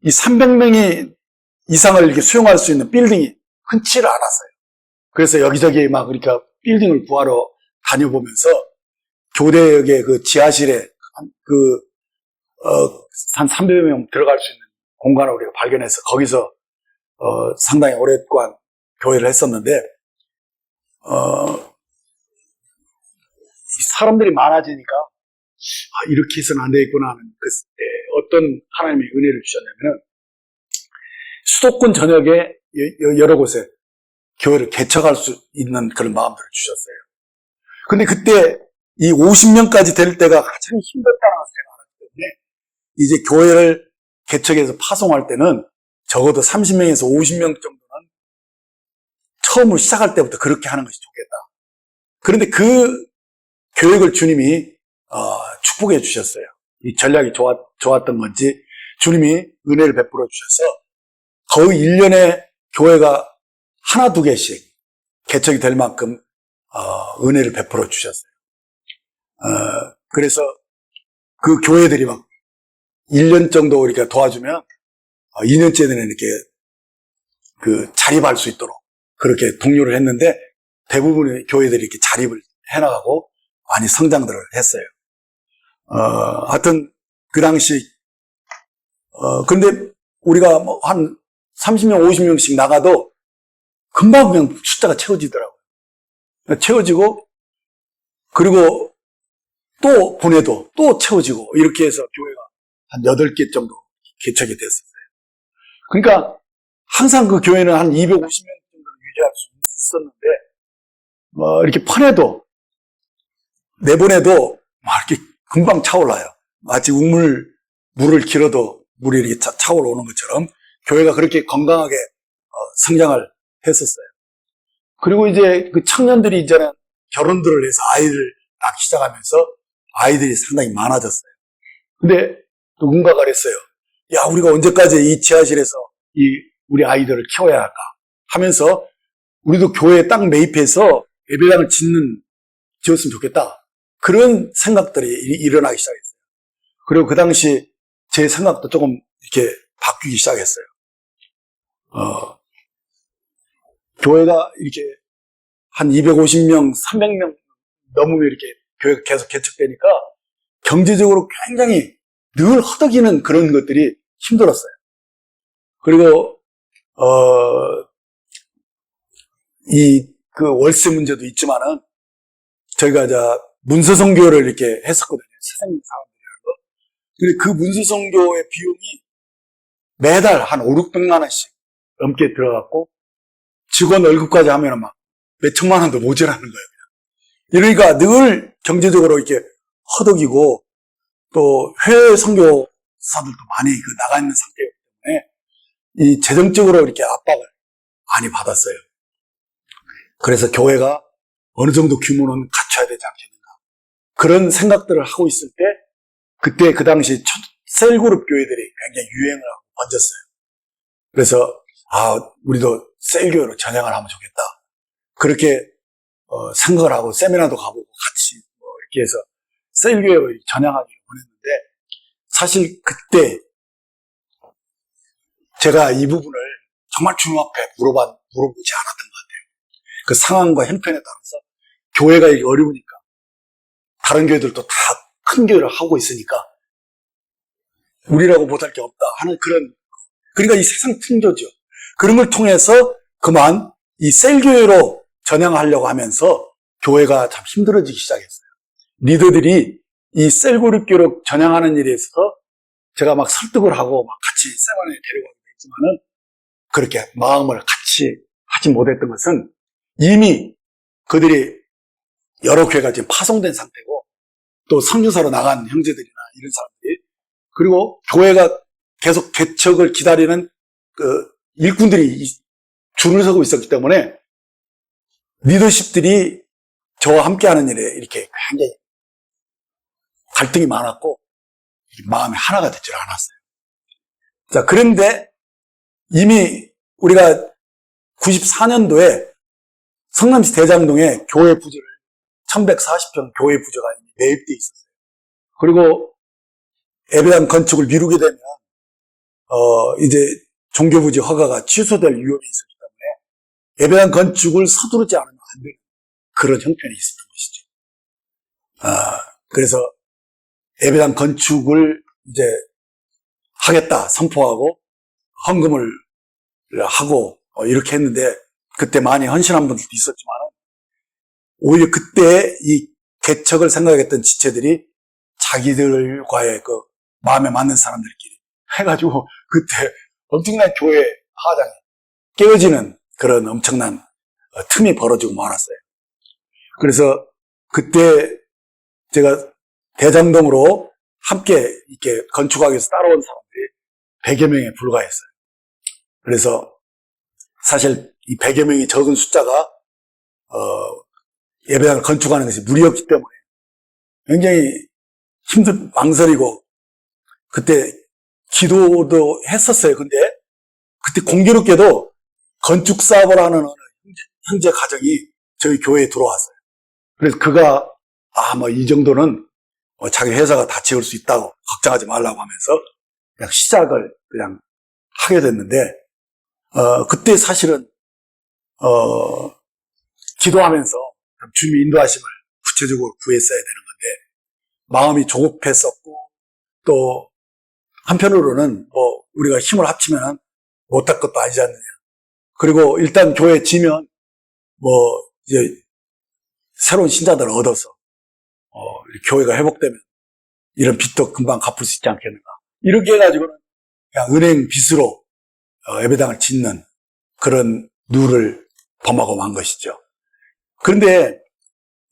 이 300명이 이상을 이렇게 수용할 수 있는 빌딩이 흔치를 않았어요. 그래서 여기저기 막 그러니까 빌딩을 구하러 다녀보면서 교대역의 그 지하실에 한 300여 명 들어갈 수 있는 공간을 우리가 발견해서 거기서 상당히 오랫동안 교회를 했었는데 사람들이 많아지니까 이렇게 해서는 안 되겠구나 하는 그때 어떤 하나님의 은혜를 주셨냐면은 수도권 전역에 여러 곳에 교회를 개척할 수 있는 그런 마음들을 주셨어요. 근데 그때 이 50명까지 될 때가 가장 힘들다는 것을 제가 알았기 때문에 이제 교회를 개척해서 파송할 때는 적어도 30명에서 50명 정도는 처음으로 시작할 때부터 그렇게 하는 것이 좋겠다. 그런데 그 교육을 주님이 축복해 주셨어요. 이 전략이 좋았던 건지 주님이 은혜를 베풀어 주셔서 거의 1년에 교회가 하나 두 개씩 개척이 될 만큼 은혜를 베풀어 주셨어요. 그래서 그 교회들이 막 1년 정도 이렇게 도와주면 2년째 되는 이렇게 그 자립할 수 있도록 그렇게 독려를 했는데 대부분의 교회들이 이렇게 자립을 해나가고 많이 성장들을 했어요. 하여튼 그 당시 근데 우리가 뭐 한 30명, 50명씩 나가도 금방 그냥 숫자가 채워지더라고요. 채워지고 그리고 또 보내도 또 채워지고 이렇게 해서 교회가 한 8개 정도 개척이 됐었어요. 그러니까 항상 그 교회는 한 250명 정도를 유지할 수 있었는데 이렇게 퍼내도 내보내도 이렇게 금방 차올라요. 마치 물을 길어도 물이 이렇게 차올라오는 것처럼 교회가 그렇게 건강하게 성장을 했었어요. 그리고 이제 그 청년들이 이제는 결혼들을 해서 아이를 낳기 시작하면서 아이들이 상당히 많아졌어요. 근데 누군가가 그랬어요. 야, 우리가 언제까지 이 지하실에서 우리 아이들을 키워야 할까 하면서 우리도 교회에 딱 매입해서 예배당을 지었으면 좋겠다. 그런 생각들이 일어나기 시작했어요. 그리고 그 당시 제 생각도 조금 이렇게 바뀌기 시작했어요. 교회가 이렇게 한 250명, 300명 넘으면 이렇게 교회가 계속 개척되니까 경제적으로 굉장히 늘 허덕이는 그런 것들이 힘들었어요. 그리고 그 월세 문제도 있지만은 저희가 문서선교를 이렇게 했었거든요. 세상님 사람들이라는 거. 근데 그 문서선교의 비용이 매달 한 5, 600만 원씩 넘게 들어갔고 직원 월급까지 하면은 막 몇천만 원도 모자라는 거예요. 이러니까 늘 경제적으로 이렇게 허덕이고 또 해외 선교사들도 많이 나가 있는 상태이기 때문에 이 재정적으로 이렇게 압박을 많이 받았어요. 그래서 교회가 어느 정도 규모는 갖춰야 되지 않겠는가. 그런 생각들을 하고 있을 때 그때 그 당시 셀그룹 교회들이 굉장히 유행을 하고 번졌어요. 그래서 우리도 셀교회로 전향을 하면 좋겠다. 그렇게 생각을 하고 세미나도 가보고 같이 이렇게 해서 셀교회로 전향하기를 원했는데 사실 그때 제가 이 부분을 정말 주님 앞에 물어보지 않았던 것 같아요. 그 상황과 형편에 따라서 교회가 이게 어려우니까 다른 교회들도 다 큰 교회를 하고 있으니까 우리라고 못할 게 없다 하는 그러니까 이 세상 풍조죠. 그런 걸 통해서 그만 이 셀교회로 전향하려고 하면서 교회가 참 힘들어지기 시작했어요. 리더들이 이 셀그룹교로 전향하는 일에 있어서 제가 막 설득을 하고 막 같이 세관에 데려가기도 했지만은 그렇게 마음을 같이 하지 못했던 것은 이미 그들이 여러 교회가 지금 파송된 상태고 또 선교사로 나간 형제들이나 이런 사람들이 그리고 교회가 계속 개척을 기다리는 그 일꾼들이 줄을 서고 있었기 때문에 리더십들이 저와 함께하는 일에 이렇게 굉장히 갈등이 많았고 마음이 하나가 되질 않았어요. 자, 그런데 이미 우리가 94년도에 성남시 대장동에 교회 부지를 1140평 교회 부지가 매입되어 있었어요. 그리고 예배당 건축을 미루게 되면 이제 종교부지 허가가 취소될 위험이 있었기 때문에 예배당 건축을 서두르지 않으면 안 되는 그런 형편이 있었던 것이죠. 그래서 예배당 건축을 이제 하겠다 선포하고 헌금을 하고 이렇게 했는데 그때 많이 헌신한 분들도 있었지만 오히려 그때 이 개척을 생각했던 지체들이 자기들과의 그 마음에 맞는 사람들끼리 해가지고 그때 엄청난 교회 하장이 깨어지는 그런 엄청난 틈이 벌어지고 말았어요. 그래서 그때 제가 대장동으로 함께 이렇게 건축하기 위해서 따라온 사람들이 100여 명에 불과했어요. 그래서 사실 이 100여 명이 적은 숫자가 예배당을 건축하는 것이 무리였기 때문에 굉장히 망설이고 그때 기도도 했었어요. 근데 그때 공교롭게도 건축 사업을 하는 형제 가정이 저희 교회에 들어왔어요. 그래서 그가 이 정도는 자기 회사가 다 지을 수 있다고 걱정하지 말라고 하면서 그냥 시작을 그냥 하게 됐는데 그때 사실은 기도하면서 주님의 인도하심을 구체적으로 구했어야 되는 건데 마음이 조급했었고 또 한편으로는 우리가 힘을 합치면 못할 것도 아니지 않느냐. 그리고 일단 교회 지면 이제 새로운 신자들을 얻어서 교회가 회복되면 이런 빚도 금방 갚을 수 있지 않겠는가. 이렇게 해가지고는 그냥 은행 빚으로 예배당을 짓는 그런 누를 범하고 만 것이죠. 그런데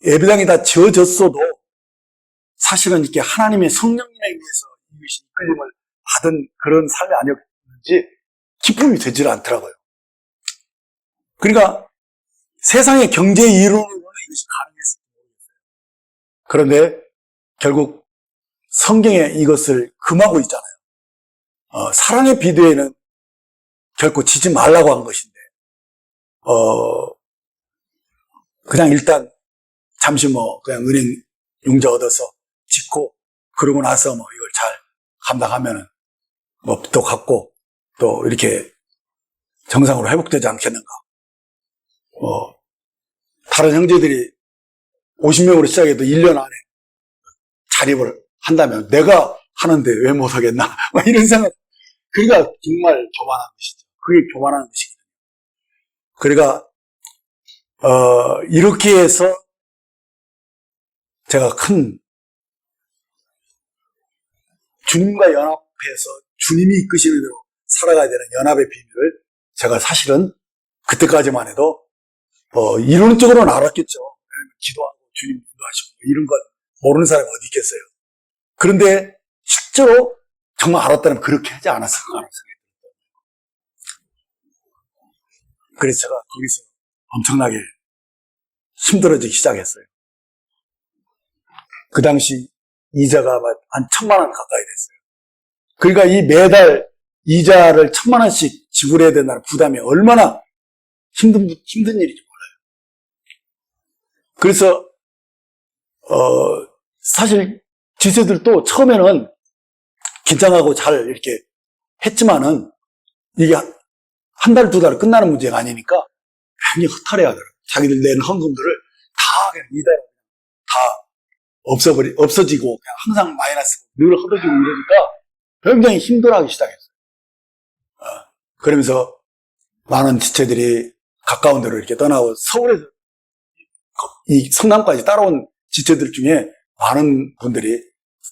예배당이 다 지어졌어도 사실은 이렇게 하나님의 성령님에 의해서 이것이 이끌림을 받은 그런 삶이 아니었는지 기쁨이 되질 않더라고요. 그러니까 세상의 경제 이론으로는 이것이 가능했을 모르겠어요. 그런데 결국 성경에 이것을 금하고 있잖아요. 사랑의 비두에는 결코 지지 말라고 한 것인데, 그냥 일단 잠시 그냥 은행 융자 얻어서 짓고, 그러고 나서 이걸 잘 감당하면은 또 갖고 또 이렇게 정상으로 회복되지 않겠는가. 다른 형제들이 50명으로 시작해도 1년 안에 자립을 한다면 내가 하는데 왜 못하겠나. 이런 생각. 그러니까 정말 교만한 것이죠. 그게 교만한 것이거든요. 그러니까, 이렇게 해서 제가 큰 주님과 연합해서 주님이 이끄시는 대로 살아가야 되는 연합의 비밀을 제가 사실은 그때까지만 해도 이론적으로는 알았겠죠. 기도하고 주님 인도하시고 이런 걸 모르는 사람이 어디 있겠어요. 그런데 실제로 정말 알았다면 그렇게 하지 않았을 것 같아요. 그래서 제가 거기서 엄청나게 힘들어지기 시작했어요. 그 당시 이자가 한 1,000만 원 가까이 됐어요. 그러니까 이 매달 이자를 1,000만 원씩 지불해야 된다는 부담이 얼마나 힘든 일인지 몰라요. 그래서 사실 지세들도 처음에는 긴장하고 잘 이렇게 했지만은 이게 한 달, 2달 끝나는 문제가 아니니까 굉장히 허탈해 하더라고요. 자기들 낸 헌금들을 다 그냥 이달 다 없어지고 그냥 항상 마이너스 늘 허덕이고 이러니까 굉장히 힘들어하기 시작했어요. 그러면서 많은 지체들이 가까운 데로 이렇게 떠나고 서울에서 이 성남까지 따라온 지체들 중에 많은 분들이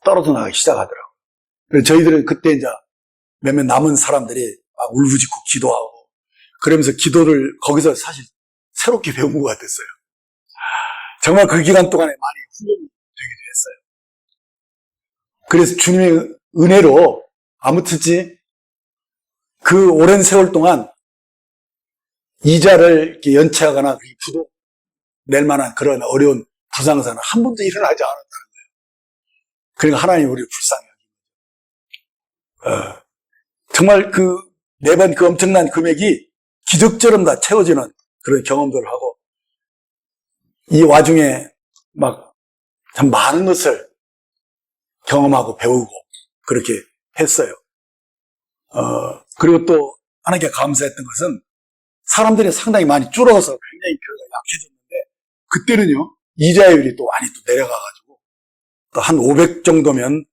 떨어져 나가기 시작하더라고요. 그래서 저희들은 그때 이제 몇몇 남은 사람들이 막 울부짖고 기도하고 그러면서 기도를 거기서 사실 새롭게 배운 것 같았어요. 정말 그 기간 동안에 많이 훈련이 되기도 했어요. 그래서 주님의 은혜로 아무튼지 그 오랜 세월 동안 이자를 이렇게 연체하거나 부도 낼 만한 그런 어려운 불상사는 한 번도 일어나지 않았다는 거예요. 그러니까 하나님 우리를 불쌍히 여기고 정말 매번 그 엄청난 금액이 기적처럼 다 채워지는 그런 경험들을 하고 이 와중에 막 참 많은 것을 경험하고 배우고 그렇게 했어요. 그리고 또 하나님께 감사했던 것은 사람들이 상당히 많이 줄어서 굉장히 교회가 약해졌는데 그때는요 이자율이 또 많이 또 내려가가지고 또 한 500 정도면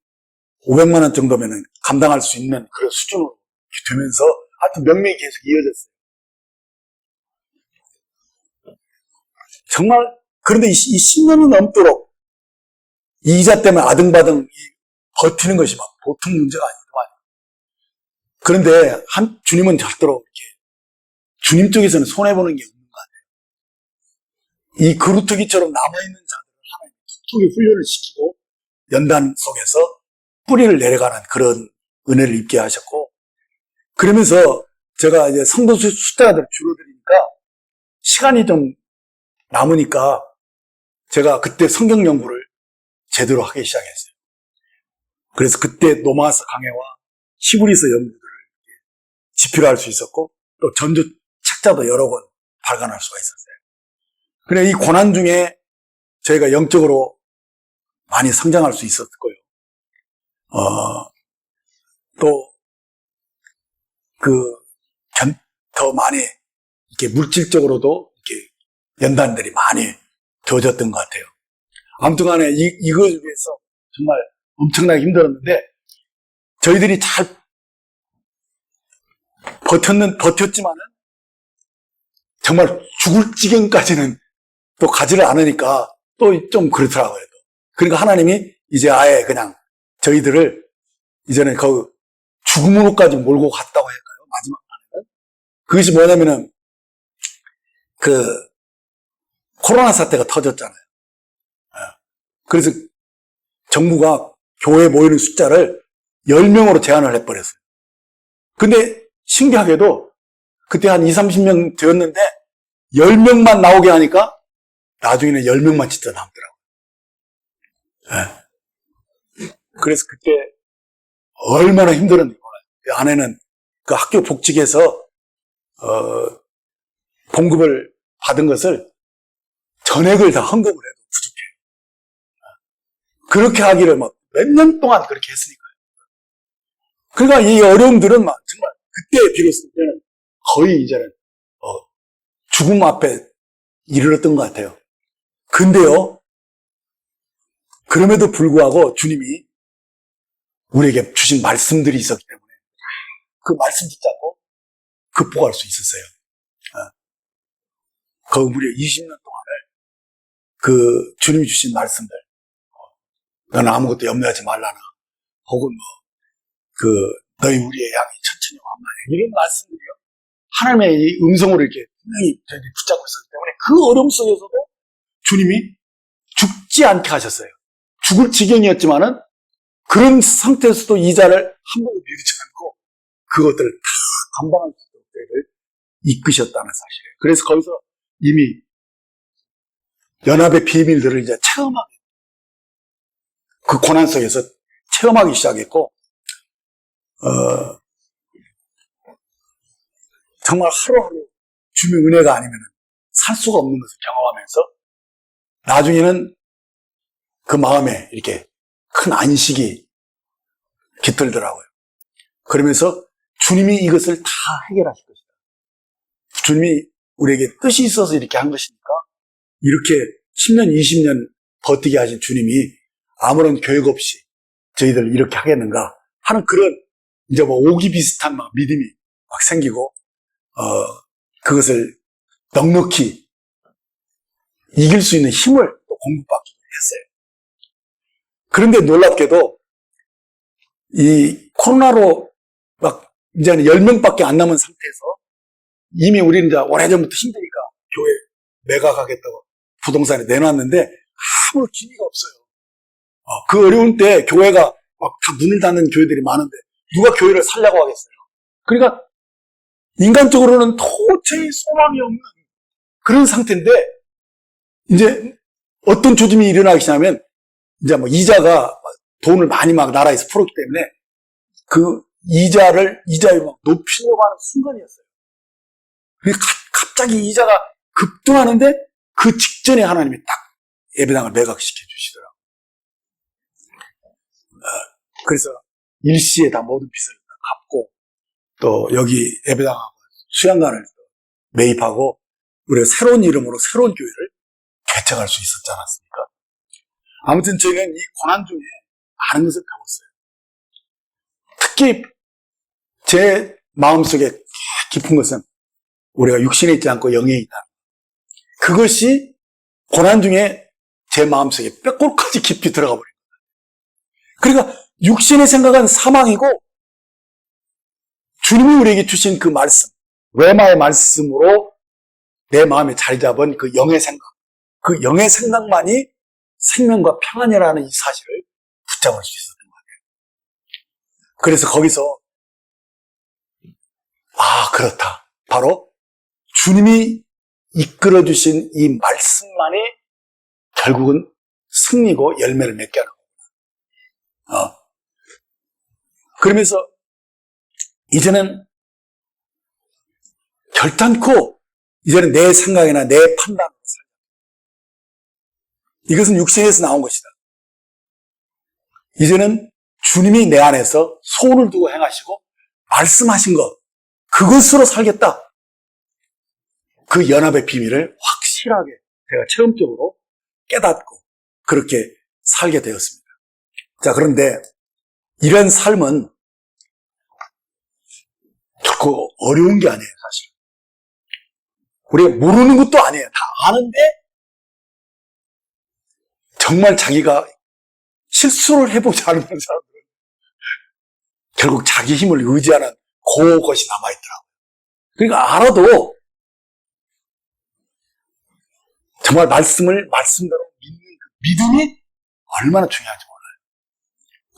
500만 원 정도면은 감당할 수 있는 그런 수준으로 되면서 하여튼 명맥이 계속 이어졌어요. 정말 그런데 이 10년은 넘도록 이자 때문에 아등바등 버티는 것이 막 보통 문제가 아니더만. 그런데 주님은 절대로 이렇게 주님 쪽에서는 손해보는 게 없는 것 같아요. 이 그루터기처럼 남아있는 자들을 하나님 톡톡히 훈련을 시키고 연단 속에서 뿌리를 내려가는 그런 은혜를 입게 하셨고 그러면서 제가 이제 성도 숫자가 줄어들으니까 시간이 좀 남으니까 제가 그때 성경 연구를 제대로 하기 시작했어요. 그래서 그때 노마스 강해와 히브리서 연구들을 집필할 수 있었고 또 전조 책자도 여러 권 발간할 수가 있었어요. 그래 이 고난 중에 저희가 영적으로 많이 성장할 수 있었고요. 또 더 많이 이렇게 물질적으로도 이렇게 연단들이 많이 되어졌던 것 같아요. 아무튼 간에 이거 위해서 정말 엄청나게 힘들었는데 저희들이 잘 버텼지만은 정말 죽을 지경까지는 또 가지를 않으니까 또 좀 그렇더라고요. 그러니까 하나님이 이제 아예 그냥 저희들을 이제는 그 죽음으로까지 몰고 갔다고 할까요? 마지막 날에는. 그것이 뭐냐면은 코로나 사태가 터졌잖아요. 그래서 정부가 교회에 모이는 숫자를 10명으로 제한을 해버렸어요. 근데 신기하게도 그때 한 20, 30명 되었는데 10명만 나오게 하니까 나중에는 10명만 진짜 남더라고요. 네. 그래서 그때 얼마나 힘들었는지 몰라요. 그 아내는 그 학교 복직에서 봉급을 받은 것을 전액을 다 헌금을 해도 부족해요. 그렇게 하기를 막 몇 년 동안 그렇게 했으니까요. 그러니까 이 어려움들은 막 정말 그때 비로소 이제는 거의 이제는 죽음 앞에 이르렀던 것 같아요. 근데요, 그럼에도 불구하고 주님이 우리에게 주신 말씀들이 있었기 때문에 그 말씀 붙잡고 극복할 수 있었어요. 그 무려 20년 동안을 그 주님이 주신 말씀들, 너는 아무것도 염려하지 말라나, 혹은 너희 우리의 양이 천천히 완만해, 이런 말씀들이요, 하나님의 이 음성으로 이렇게 분명히 저희들이 붙잡고 있었기 때문에 그 어려움 속에서도 주님이 죽지 않게 하셨어요. 죽을 지경이었지만은 그런 상태에서도 이자를 한 번도 미루지 않고 그것들을 다 감당할 수 있도록 저희를 이끄셨다는 사실이에요. 그래서 거기서 이미 연합의 비밀들을 이제 체험하게, 그 고난 속에서 체험하기 시작했고, 정말 하루하루 주님의 은혜가 아니면 살 수가 없는 것을 경험하면서 나중에는 그 마음에 이렇게 큰 안식이 깃들더라고요. 그러면서 주님이 이것을 다 해결하실 것이다. 주님이 우리에게 뜻이 있어서 이렇게 한 것이니까 이렇게 10년, 20년 버티게 하신 주님이 아무런 계획 없이 저희들 이렇게 하겠는가 하는 그런 이제 뭐 오기 비슷한 막 믿음이 막 생기고, 그것을 넉넉히 이길 수 있는 힘을 또 공급받기도 했어요. 그런데 놀랍게도 이 코로나로 막 이제는 10명밖에 안 남은 상태에서 이미 우리는 이제 오래전부터 힘드니까 교회 매각하겠다고 부동산에 내놨는데 아무런 기미가 없어요. 그 어려운 때 교회가 막 다 문을 닫는 교회들이 많은데 누가 교회를 살려고 하겠어요. 그러니까 인간적으로는 도저히 소망이 없는 그런 상태인데 이제 어떤 조짐이 일어나기 시작하면 이제 뭐 이자가 돈을 많이 막 나라에서 풀었기 때문에 그 이자를 막 높이려고 하는 순간이었어요. 갑자기 이자가 급등하는데 그 직전에 하나님이 딱 예배당을 매각시켜 주시더라고요. 그래서 일시에 다 모든 빚을 갚고 또 여기 예배당하고 수양관을 매입하고 우리가 새로운 이름으로 새로운 교회를 개척할 수 있었지 않았습니까? 아무튼 저희는 이 고난 중에 많은 것을 배웠어요. 특히 제 마음속에 깊은 것은 우리가 육신에 있지 않고 영에 있다. 그것이 고난 중에 제 마음속에 뼈골까지 깊이 들어가 버린 거예요. 그러니까 육신의 생각은 사망이고 주님이 우리에게 주신 그 말씀, 레마의 말씀으로 내 마음에 자리 잡은 그 영의 생각, 그 영의 생각만이 생명과 평안이라는 이 사실을 붙잡을 수 있었던 것 같아요. 그래서 거기서 그렇다. 바로 주님이 이끌어주신 이 말씀만이 결국은 승리고 열매를 맺게 하는 겁니다. 그러면서 이제는 결단코 이제는 내 생각이나 내 판단으로 살자. 이것은 육신에서 나온 것이다. 이제는 주님이 내 안에서 소원을 두고 행하시고 말씀하신 것, 그것으로 살겠다. 그 연합의 비밀을 확실하게 제가 체험적으로 깨닫고 그렇게 살게 되었습니다. 자, 그런데 이런 삶은 결코 어려운 게 아니에요, 사실. 우리가 모르는 것도 아니에요. 다 아는데 정말 자기가 실수를 해보지 않으면 사람들은 결국 자기 힘을 의지하는 그것이 남아있더라고요. 그러니까 알아도 정말 말씀을 말씀대로 믿는 그 믿음이 얼마나 중요한지 몰라요.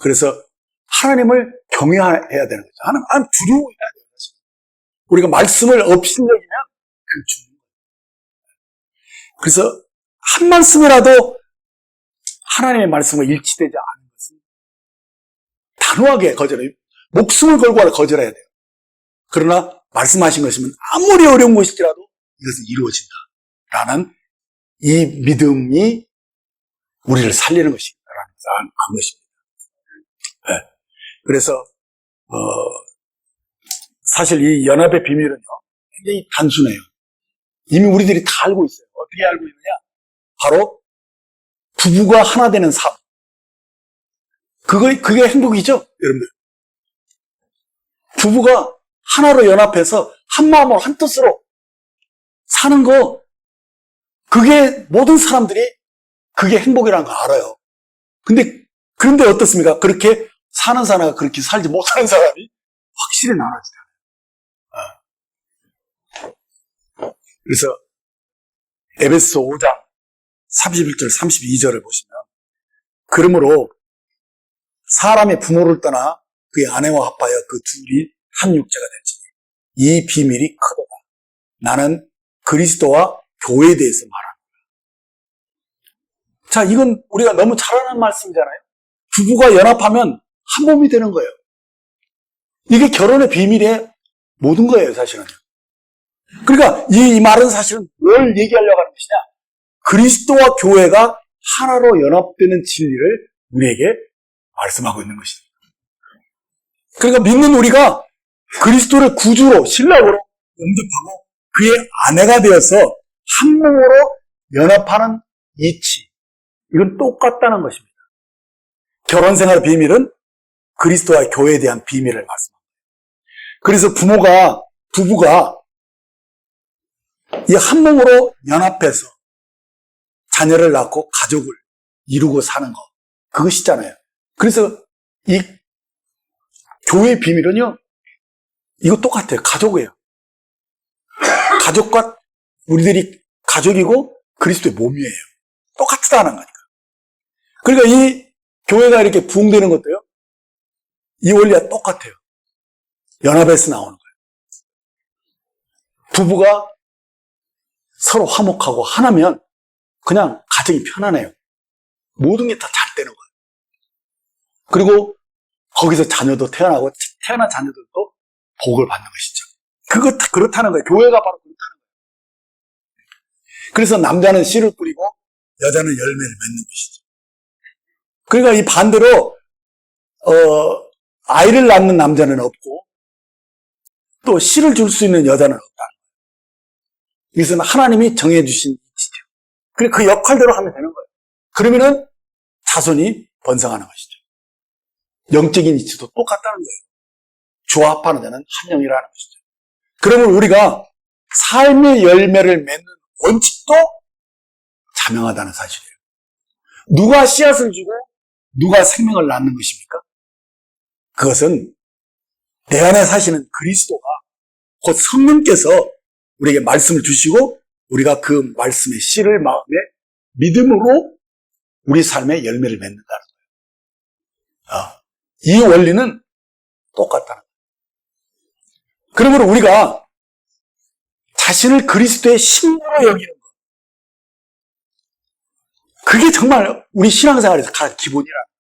그래서 하나님을 경외해야 되는 거죠. 하나님 두려워해야 돼요. 사실. 우리가 말씀을 업신여기면 그 죽는 거예요. 그래서 한 말씀이라도 하나님의 말씀과 일치되지 않은 것은 단호하게 거절해요. 목숨을 걸고 거절해야 돼요. 그러나 말씀하신 것이면 아무리 어려운 것일지라도 이것은 이루어진다라는 이 믿음이 우리를 살리는 것이다라는 것을 안 것입니다. 네. 그래서 사실 이 연합의 비밀은요 굉장히 단순해요. 이미 우리들이 다 알고 있어요. 어떻게 알고 있느냐? 바로 부부가 하나 되는 삶. 그게 행복이죠, 여러분들. 부부가 하나로 연합해서 한 마음으로 한 뜻으로 사는 거, 그게 모든 사람들이 그게 행복이라는 거 알아요. 그런데 어떻습니까? 그렇게 사는 사람과 그렇게 살지 못하는 사람이 확실히 나눠지잖아요. 그래서 에베소 5장 31절 32절을 보시면, 그러므로 사람의 부모를 떠나 그의 아내와 합하여 그 둘이 한 육체가 될지니 이 비밀이 크도다. 나는 그리스도와 교회에 대해서 말합니다. 자, 이건 우리가 너무 잘 아는 말씀이잖아요. 부부가 연합하면 한 몸이 되는 거예요. 이게 결혼의 비밀의 모든 거예요, 사실은. 그러니까 이 말은 사실은 뭘 얘기하려고 하는 것이냐? 그리스도와 교회가 하나로 연합되는 진리를 우리에게 말씀하고 있는 것입니다. 그러니까 믿는 우리가 그리스도를 구주로, 신랑으로 영접하고 그의 아내가 되어서 한 몸으로 연합하는 이치, 이건 똑같다는 것입니다. 결혼생활의 비밀은 그리스도와 교회에 대한 비밀을 말씀합니다. 그래서 부부가 이 한 몸으로 연합해서 자녀를 낳고 가족을 이루고 사는 거, 그것이잖아요. 그래서 이 교회의 비밀은요, 이거 똑같아요. 가족이에요. 가족과 우리들이 가족이고 그리스도의 몸이에요. 똑같다는 거니까. 그러니까 이 교회가 이렇게 부흥되는 것도요, 이 원리가 똑같아요. 연합에서 나오는 거예요. 부부가 서로 화목하고 하나면 그냥 가정이 편안해요. 모든 게 다 잘 되는 거예요. 그리고 거기서 자녀도 태어나고 태어난 자녀들도 복을 받는 것이죠. 그렇다는 거예요. 교회가 바로 그렇다는 거예요. 그래서 남자는 씨를 뿌리고 여자는 열매를 맺는 것이죠. 그러니까 이 반대로 아이를 낳는 남자는 없고 또 씨를 줄 수 있는 여자는 없다는 거예요. 이것은 하나님이 정해주신 이치죠. 그리고 그 역할대로 하면 되는 거예요. 그러면은 자손이 번성하는 것이죠. 영적인 이치도 똑같다는 거예요. 조합하는 자는 한 영이라는 것이죠. 그러면 우리가 삶의 열매를 맺는 원칙도 자명하다는 사실이에요. 누가 씨앗을 주고 누가 생명을 낳는 것입니까? 그것은 내 안에 사시는 그리스도가 곧 성령께서 우리에게 말씀을 주시고 우리가 그 말씀의 씨를 마음에 믿음으로 우리 삶의 열매를 맺는다는 거예요. 이 원리는 똑같다는 거예요. 그러므로 우리가 자신을 그리스도의 신부로 여기는 것, 그게 정말 우리 신앙생활에서 가장 기본이라는 거예요.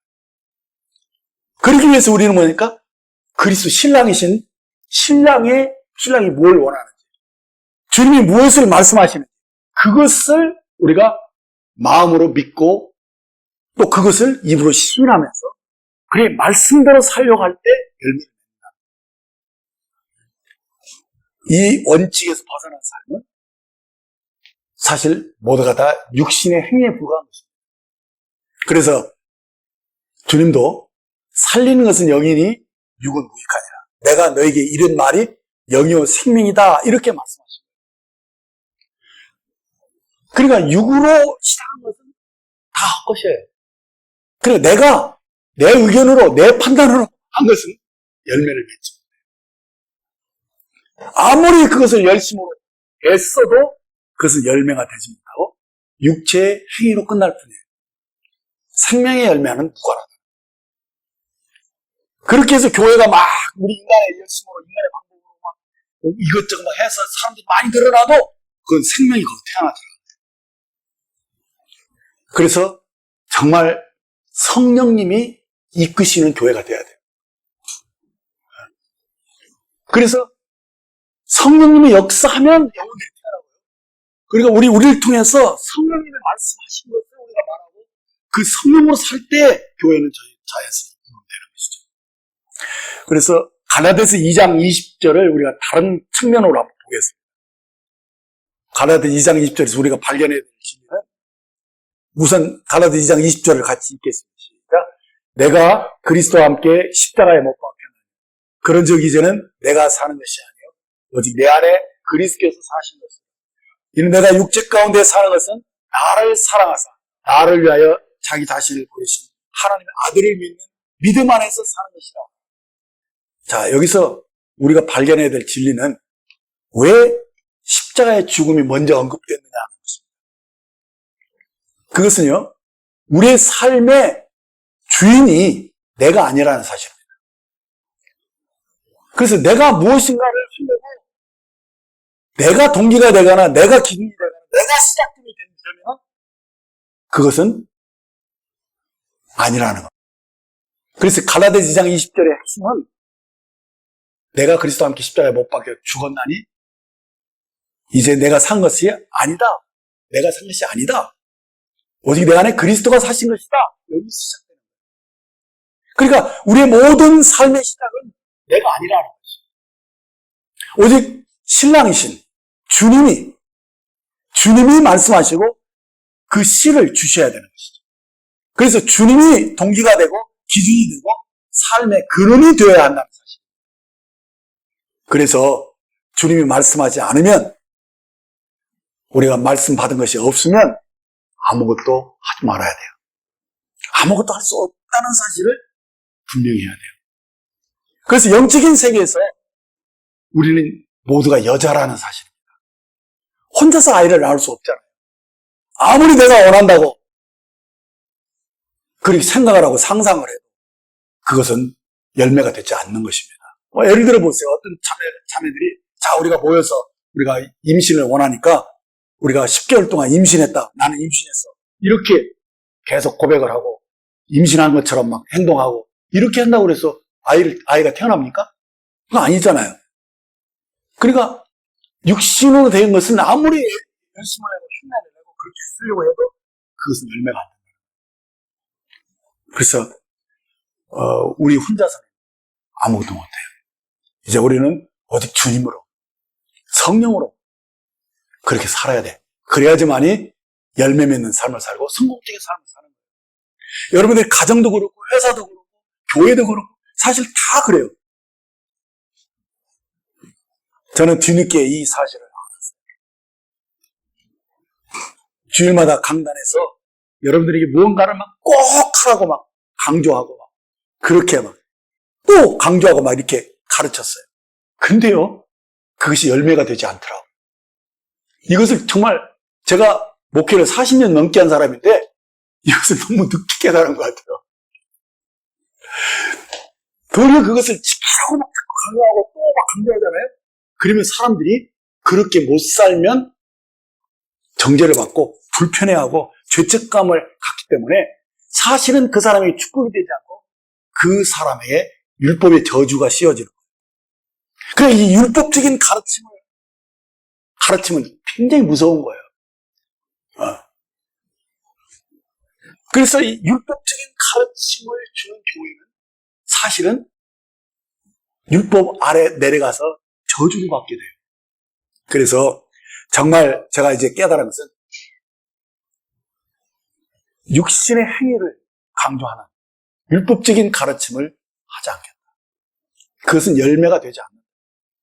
그러기 위해서 우리는 뭐니까? 그리스도 신랑이신 신랑이 뭘 원하는지, 주님이 무엇을 말씀하시는지, 그것을 우리가 마음으로 믿고 또 그것을 입으로 시인하면서 그의 말씀대로 살려고 할 때 열매를 맺는다. 이 원칙에서 벗어난 삶은 사실 모두가 다 육신의 행위에 불과한 것입니다. 그래서 주님도 살리는 것은 영이니 육은 무익하니라. 내가 너에게 이른 말이 영이요 생명이다, 이렇게 말씀하십니다. 그러니까 육으로 시작한 것은 다 헛것이에요. 그러니까 내가 내 의견으로, 내 판단으로 한 것은 열매를 맺지 못해요. 아무리 그것을 열심으로 애써도 그것은 열매가 되지 못하고 육체의 행위로 끝날 뿐이에요. 생명의 열매는 무관하다. 그렇게 해서 교회가 막 우리 인간의 열심으로, 인간의 방법으로 막 이것저것 막 해서 사람들이 많이 늘어나도 그건 생명이 거기 태어나더라고요. 그래서 정말 성령님이 이끄시는 교회가 돼야 돼요. 그래서 성령님이 역사하면 영혼들이 태어나고요. 그러니까 우리를 통해서 성령님의 말씀하신 것을 우리가 말하고 그 성령으로 살 때 교회는 자연스럽게 되는 것이죠. 그래서 갈라디아서 2장 20절을 우리가 다른 측면으로 한번 보겠습니다. 갈라디아서 2장 20절에서 우리가 발견해야 될 진리는 우선 갈라디아서 2장 20절을 같이 읽겠습니다. 내가 그리스도와 함께 십자가에 못 박혔나니 그런즉 이제는 내가 사는 것이 아니요 오직 내 안에 그리스도께서 사신 것이다. 이는 내가 육체 가운데 사는 것은 나를 사랑하사 나를 위하여 자기 자신을 보이신 하나님의 아들을 믿는 믿음 안에서 사는 것이다. 자, 여기서 우리가 발견해야 될 진리는 왜 십자가의 죽음이 먼저 언급됐느냐 하는 것입니다. 그것은요, 우리의 삶의 주인이 내가 아니라는 사실입니다. 그래서 내가 무엇인가를 하려고 내가 동기가 되거나 내가 기준이 되거나 내가 시작점이 되면 그것은 아니라는 겁니다. 그래서 갈라디아서 2장 20절의 핵심은 내가 그리스도와 함께 십자가에 못 박혀 죽었나니 이제 내가 산 것이 아니다. 내가 산 것이 아니다. 오직 내 안에 그리스도가 사신 것이다. 여기서 시작되는 거예요. 그러니까 우리의 모든 삶의 시작은 내가 아니라는 것이죠. 오직 신랑이신 주님이 말씀하시고 그 씨를 주셔야 되는 것이죠. 그래서 주님이 동기가 되고 기준이 되고 삶의 근원이 되어야 한다는 사실입니다. 그래서 주님이 말씀하지 않으면 우리가 말씀 받은 것이 없으면 아무것도 하지 말아야 돼요. 아무것도 할 수 없다는 사실을 분명히 해야 돼요. 그래서 영적인 세계에서 우리는 모두가 여자라는 사실입니다. 혼자서 아이를 낳을 수 없잖아요. 아무리 내가 원한다고 그렇게 생각을 하고 상상을 해도 그것은 열매가 되지 않는 것입니다. 예를 들어 보세요. 어떤 자매들이 자 우리가 모여서 우리가 임신을 원하니까 우리가 10개월 동안 임신했다. 나는 임신했어. 이렇게 계속 고백을 하고 임신한 것처럼 막 행동하고 이렇게 한다고 그래서 아이가 태어납니까? 그건 아니잖아요. 그러니까 육신으로 된 것은 아무리 열심을 하고 흉내를 내고 그렇게 쓰려고 해도 그것은 열매가 안 된다. 그래서 우리 혼자서는 아무것도 못해요. 이제 우리는 오직 주님으로 성령으로 그렇게 살아야 돼. 그래야지만이 열매 맺는 삶을 살고 성공적인 삶을 사는 거예요. 여러분들이 가정도 그렇고 회사도 그렇고 교회도 그렇고 사실 다 그래요. 저는 뒤늦게 이 사실을 알았어요. 주일마다 강단에서 여러분들에게 무언가를 막 꼭 하라고 막 강조하고 막 그렇게 막 또 강조하고 막 이렇게 가르쳤어요. 근데요, 그것이 열매가 되지 않더라고요. 이것을 정말 제가 목회를 40년 넘게 한 사람인데 이것을 너무 늦게 깨달은 것 같아요. 도리어 그것을 지키라고 막 강조하고 또 막 강조하잖아요. 그러면 사람들이 그렇게 못 살면 정죄를 받고 불편해하고 죄책감을 갖기 때문에 사실은 그 사람이 축복이 되지 않고 그 사람에게 율법의 저주가 씌워지는 거예요. 그래 이 율법적인 가르침은 굉장히 무서운 거예요. 그래서 이 율법적인 가르침을 주는 교회는 사실은 율법 아래 내려가서 저주를 받게 돼요. 그래서 정말 제가 이제 깨달은 것은 육신의 행위를 강조하는 율법적인 가르침을 하지 않겠다. 그것은 열매가 되지 않는다.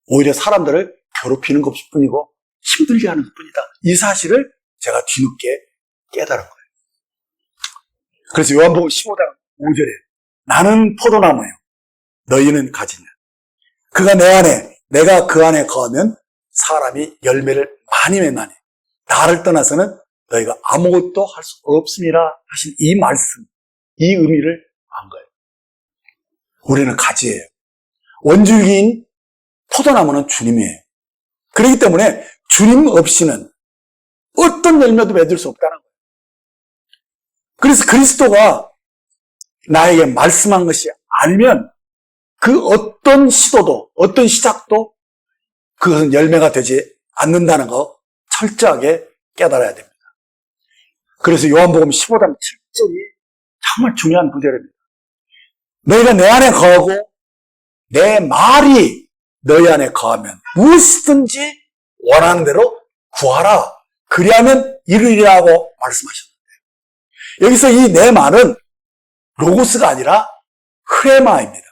오히려 사람들을 괴롭히는 것뿐이고 힘들게 하는 것뿐이다. 이 사실을 제가 뒤늦게 깨달은 거예요. 그래서 요한복음 15장 5절에 나는 포도나무요 너희는 가지냐. 그가 내 안에 내가 그 안에 거하면 사람이 열매를 많이 맺나니 나를 떠나서는 너희가 아무것도 할 수 없음이라 하신 이 말씀, 이 의미를 안 거예요. 우리는 가지예요. 원줄기인 포도나무는 주님이에요. 그렇기 때문에 주님 없이는 어떤 열매도 맺을 수 없다는 거예요. 그래서 그리스도가 나에게 말씀한 것이 아니면 그 어떤 시도도, 어떤 시작도 그것은 열매가 되지 않는다는 거 철저하게 깨달아야 됩니다. 그래서 요한복음 15장 7절이 정말 중요한 구절입니다. 너희가 내 안에 거하고 내 말이 너희 안에 거하면 무엇이든지 원하는 대로 구하라. 그리하면 이루리라고 말씀하셨는데요. 여기서 이 내 말은 로고스가 아니라 흐레마입니다.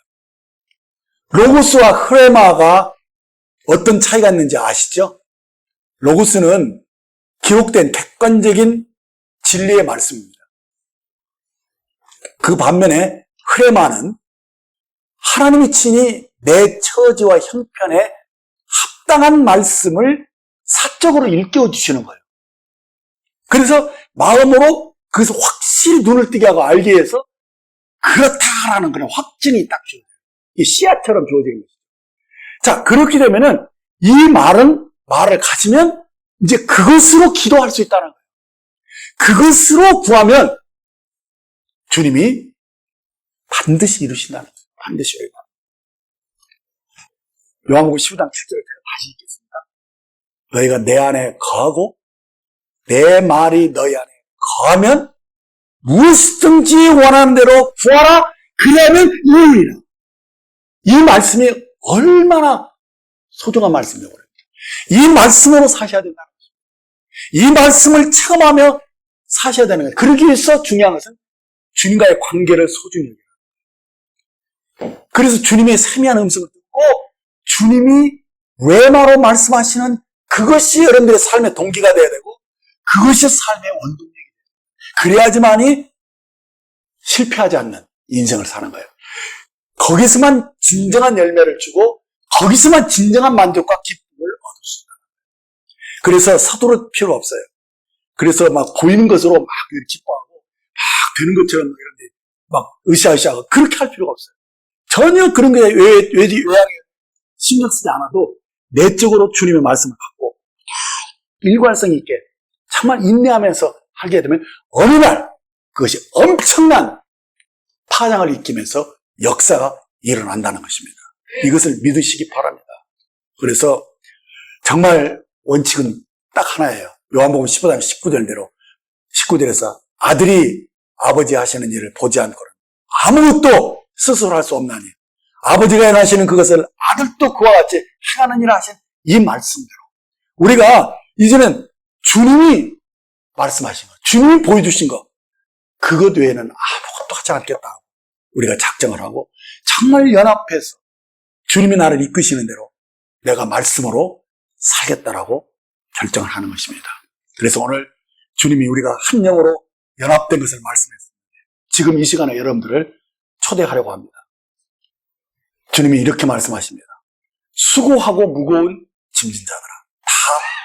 로고스와 흐레마가 어떤 차이가 있는지 아시죠? 로고스는 기록된 객관적인 진리의 말씀입니다. 그 반면에 흐레마는 하나님이 친히 내 처지와 형편에 합당한 말씀을 사적으로 일깨워 주시는 거예요. 그래서 마음으로 그것을 확실히 눈을 뜨게 하고 알게 해서 그렇다라는 그런 확증이 딱 주어져요. 이 씨앗처럼 주어지는 것이죠. 자, 그렇게 되면은 이 말을 가지면 이제 그것으로 기도할 수 있다는 거예요. 그것으로 구하면 주님이 반드시 이루신다는 거예요. 반드시 이루신다. 요한복음 15장 7절을 제가 다시 읽겠습니다. 너희가 내 안에 거하고 내 말이 너희 안에 거하면 무엇이든지 원하는 대로 구하라. 그러면 이루리라. 이 말씀이 얼마나 소중한 말씀이라고 그래요. 이 말씀으로 사셔야 된다는 것입니다. 이 말씀을 체험하며 사셔야 되는 거예요. 그러기 위해서 중요한 것은 주님과의 관계를 소중히 여겨요. 그래서 주님의 세미한 음성을 듣고 주님이 외마로 말씀하시는 그것이 여러분들의 삶의 동기가 되어야 되고 그것이 삶의 원동력이 돼요. 그래야지만이 실패하지 않는 인생을 사는 거예요. 거기서만 진정한 열매를 주고 거기서만 진정한 만족과 기쁨을 얻을 수 있다. 그래서 서두를 필요 없어요. 그래서 막 보이는 것으로 막 기뻐하고 막 되는 것처럼 이런데 막 으쌰으쌰하고 그렇게 할 필요가 없어요. 전혀 그런 게 외양에 신경 쓰지 않아도 내적으로 주님의 말씀을 갖고 일관성 있게 정말 인내하면서 하게 되면 어느 날 그것이 엄청난 파장을 일으키면서 역사가 일어난다는 것입니다. 이것을 믿으시기 바랍니다. 그래서 정말 원칙은 딱 하나예요. 요한복음 15장 19절에서 아들이 아버지 하시는 일을 보지 않고는 아무것도 스스로 할 수 없나니 아버지가 행하시는 그것을 아들도 그와 같이 행하는 일을 하신 이 말씀대로 우리가 이제는 주님이 말씀하신 것, 주님이 보여주신 것 그것 외에는 아무것도 하지 않겠다고 우리가 작정을 하고 정말 연합해서 주님이 나를 이끄시는 대로 내가 말씀으로 살겠다라고 결정을 하는 것입니다. 그래서 오늘 주님이 우리가 한 영으로 연합된 것을 말씀했습니다. 지금 이 시간에 여러분들을 초대하려고 합니다. 주님이 이렇게 말씀하십니다. 수고하고 무거운 짐진 자들아 다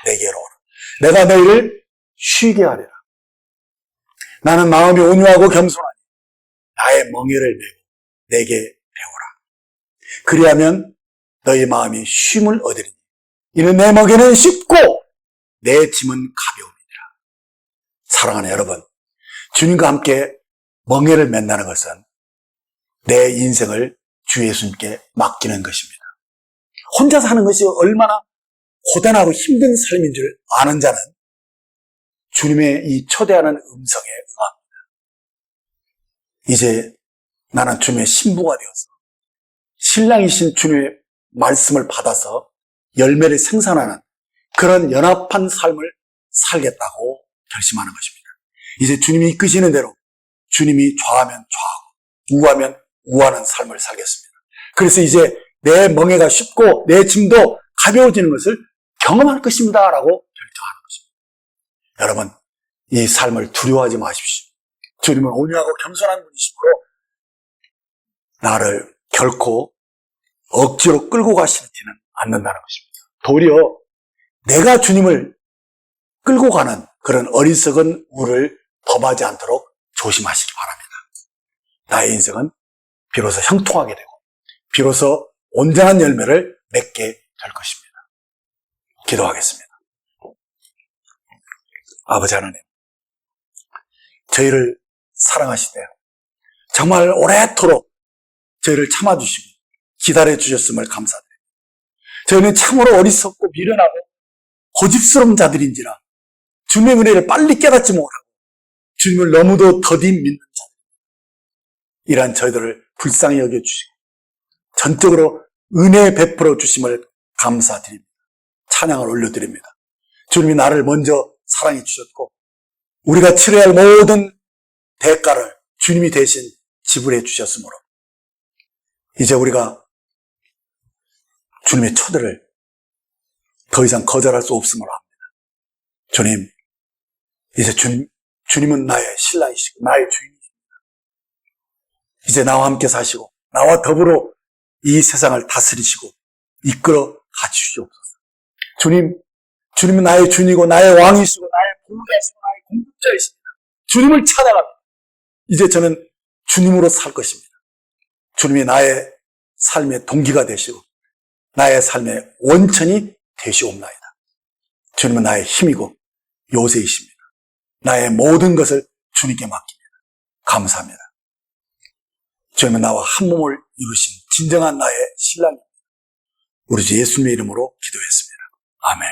내게로 오라. 내가 너희를 쉬게 하리라. 나는 마음이 온유하고 겸손하니 나의 멍에를 메고 내게 배우라. 그리하면 너희 마음이 쉼을 얻으리니 이는 내 멍에는 쉽고 내 짐은 가벼움이니라. 사랑하는 여러분, 주님과 함께 멍에를 맨다는 것은 내 인생을 주 예수님께 맡기는 것입니다. 혼자 사는 것이 얼마나 고단하고 힘든 삶인 줄 아는 자는 주님의 이 초대하는 음성에 응합니다. 이제 나는 주님의 신부가 되어서 신랑이신 주님의 말씀을 받아서 열매를 생산하는 그런 연합한 삶을 살겠다고 결심하는 것입니다. 이제 주님이 이끄시는 대로 주님이 좌하면 좌하고 우하면 우하는 삶을 살겠습니다. 그래서 이제 내 멍에가 쉽고 내 짐도 가벼워지는 것을 경험할 것입니다 라고 결정하는 것입니다. 여러분, 이 삶을 두려워하지 마십시오. 주님은 온유하고 겸손한 분이시므로 나를 결코 억지로 끌고 가시지는 않는다는 것입니다. 도리어 내가 주님을 끌고 가는 그런 어리석은 우를 범하지 않도록 조심하시기 바랍니다. 나의 인생은 비로소 형통하게 되고 비로소 온전한 열매를 맺게 될 것입니다. 기도하겠습니다. 아버지 하나님, 저희를 사랑하시대요. 정말 오래도록 저희를 참아주시고 기다려주셨음을 감사드립니다. 저희는 참으로 어리석고 미련하고 고집스러운 자들인지라 주님의 은혜를 빨리 깨닫지 못하고 주님을 너무도 더디 믿는 자들, 이러한 저희들을 불쌍히 여겨주시고 전적으로 은혜 베풀어 주심을 감사드립니다. 찬양을 올려드립니다. 주님이 나를 먼저 사랑해 주셨고 우리가 치러야 할 모든 대가를 주님이 대신 지불해 주셨으므로 이제 우리가 주님의 초대를 더 이상 거절할 수 없음을 합니다. 주님, 이제 주님은 나의 신랑이시고 나의 주인이십니다. 이제 나와 함께 사시고 나와 더불어 이 세상을 다스리시고 이끌어 가주시옵소서. 주님은 나의 주인이고 나의 왕이시고 나의 보호자이시고 나의 공급자이십니다. 주님을 찬양합니다. 이제 저는 주님으로 살 것입니다. 주님이 나의 삶의 동기가 되시고 나의 삶의 원천이 되시옵나이다. 주님은 나의 힘이고 요새이십니다. 나의 모든 것을 주님께 맡깁니다. 감사합니다. 주님은 나와 한 몸을 이루신 진정한 나의 신랑입니다. 우리 주 예수님의 이름으로 기도했습니다. 아멘.